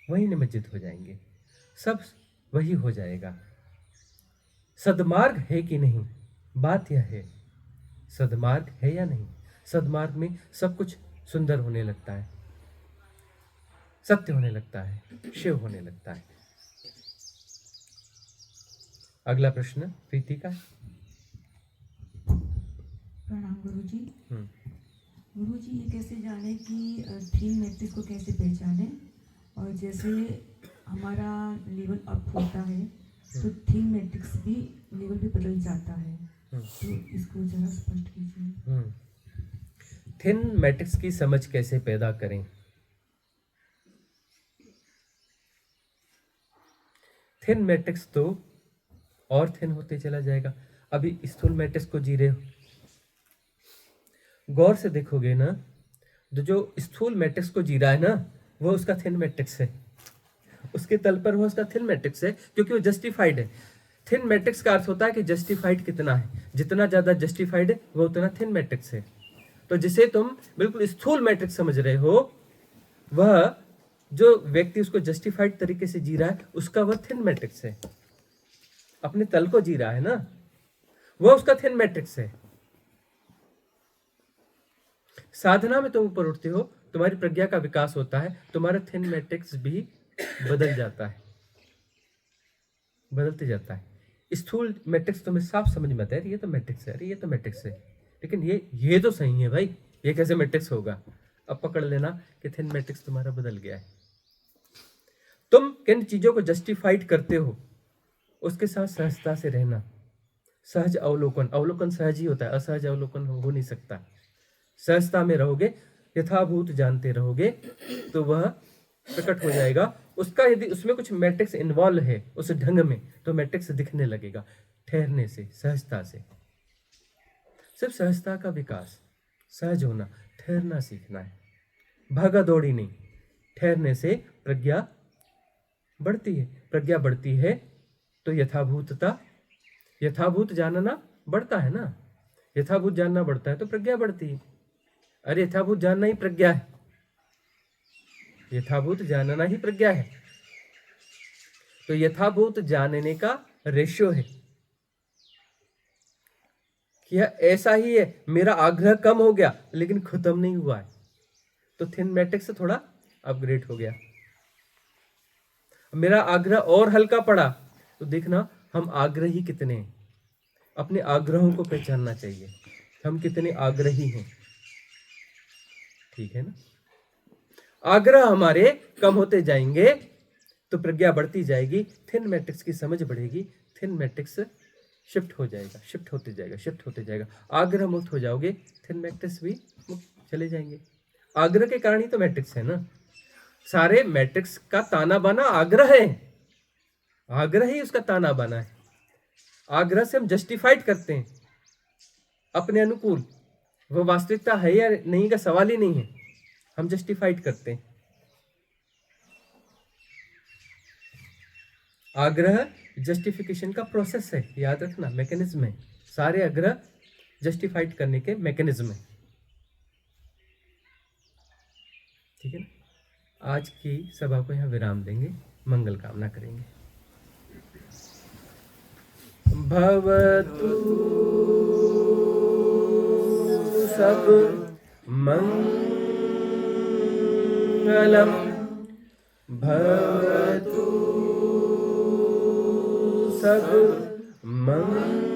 वही निमज्जित हो जाएंगे, सब वही हो जाएगा। सदमार्ग है कि नहीं, बात यह है सदमार्ग है या नहीं। सदमार्ग में सब कुछ सुंदर होने लगता है, सत्य होने लगता है, शिव होने लगता है। अगला प्रश्न प्रीति का। प्रणाम गुरुजी। गुरुजी, ये कैसे जाने कि थीम मैट्रिक्स को कैसे पहचाने, और जैसे हमारा लेवल अप होता है तो थीम मैट्रिक्स भी लेवल भी बदल जाता है, तो इसको जरा स्पष्ट कीजिए। थिन मैट्रिक्स की समझ कैसे पैदा करें। थिन मैट्रिक्स तो और थिन होते चला जाएगा। अभी स्थूल मैट्रिक्स को जी रहे हो, गौर से देखोगे ना, तो जो स्थूल मैट्रिक्स को जी रहा है ना, वो उसका थिन मैट्रिक्स है, उसके तल पर वो उसका थिन मैट्रिक्स है, क्योंकि वो जस्टिफाइड है। थिन मैट्रिक्स का अर्थ होता है कि जस्टिफाइड कितना है, जितना ज्यादा जस्टिफाइड है वो उतना थिन मैट्रिक्स है। तो जिसे तुम बिल्कुल स्थूल मैट्रिक्स समझ रहे हो, वह जो व्यक्ति उसको जस्टिफाइड तरीके से जी रहा है, उसका वह थिन मैट्रिक्स है। अपने तल को जी रहा है ना, वह उसका थिन मैट्रिक्स है। साधना में तुम ऊपर उठते हो, तुम्हारी प्रज्ञा का विकास होता है, तुम्हारा थिन मैट्रिक्स भी बदल जाता है, बदलते जाता है। स्थूल मैट्रिक्स तुम्हें साफ समझ में आता है, ये तो मैट्रिक्स है, अरे ये तो मैट्रिक्स है, लेकिन ये तो सही है भाई, ये कैसे मैट्रिक्स होगा। अब पकड़ लेना कि थिन मैट्रिक्स तुम्हारा बदल गया है। तुम किन चीजों को जस्टिफाइड करते हो, उसके साथ सहजता से रहना। सहज अवलोकन, अवलोकन सहज ही होता है, असहज अवलोकन हो नहीं सकता। सहजता में रहोगे, यथाभूत जानते रहोगे, तो वह प्रकट हो जाएगा। उसका यदि उसमें कुछ मैट्रिक्स इन्वॉल्व है उस ढंग में, तो मैट्रिक्स दिखने लगेगा ठहरने से, सहजता से। सिर्फ सहजता का विकास, सहज होना, ठहरना सीखना है, भागा दौड़ी नहीं। ठहरने से प्रज्ञा बढ़ती है, प्रज्ञा बढ़ती है तो यथाभूतता, यथाभूत जानना बढ़ता है ना, यथाभूत जानना बढ़ता है तो प्रज्ञा बढ़ती है। अरे यथाभूत जानना ही प्रज्ञा है, यथाभूत जानना ही प्रज्ञा है। तो यथाभूत जानने का रेशियो है कि ऐसा ही है, मेरा आग्रह कम हो गया लेकिन खत्म नहीं हुआ है, तो थिन मैट्रिक्स से थोड़ा अपग्रेड हो गया। मेरा आग्रह और हल्का पड़ा, तो देखना हम आग्रही कितने हैं। अपने आग्रहों को पहचानना चाहिए, हम कितने आग्रही हैं, ठीक है ना। आग्रह हमारे कम होते जाएंगे तो प्रज्ञा बढ़ती जाएगी, थिन मैट्रिक्स की समझ बढ़ेगी, थिन मैट्रिक्स शिफ्ट हो जाएगा, शिफ्ट होते जाएगा, शिफ्ट होते जाएगा। आग्रह मुक्त हो जाओगे, थिन मैट्रिक्स भी मुक्त चले जाएंगे। आग्रह के कारण ही तो मैट्रिक्स है ना, सारे मैट्रिक्स का ताना बाना आग्रह है, आग्रह ही उसका ताना बाना है। आग्रह से हम जस्टिफाइड करते हैं अपने अनुकूल, वो वास्तविकता है या नहीं का सवाल ही नहीं है, हम जस्टिफाइड करते हैं। आग्रह जस्टिफिकेशन का प्रोसेस है, याद रखना, मैकेनिज्म है। सारे आग्रह जस्टिफाइड करने के मैकेनिज्म है, ठीक है ना। आज की सभा को यहाँ विराम देंगे, मंगल कामना करेंगे। भवतु सब मंगलम, भवतु सब मंगलम,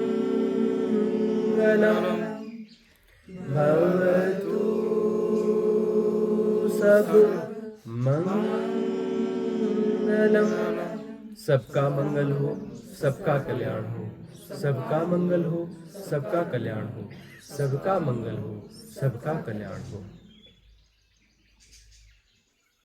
भवतु सब मंगलम। सबका मंगल हो, सबका कल्याण हो, सबका मंगल हो, सबका कल्याण हो, सबका मंगल हो, सबका कल्याण हो।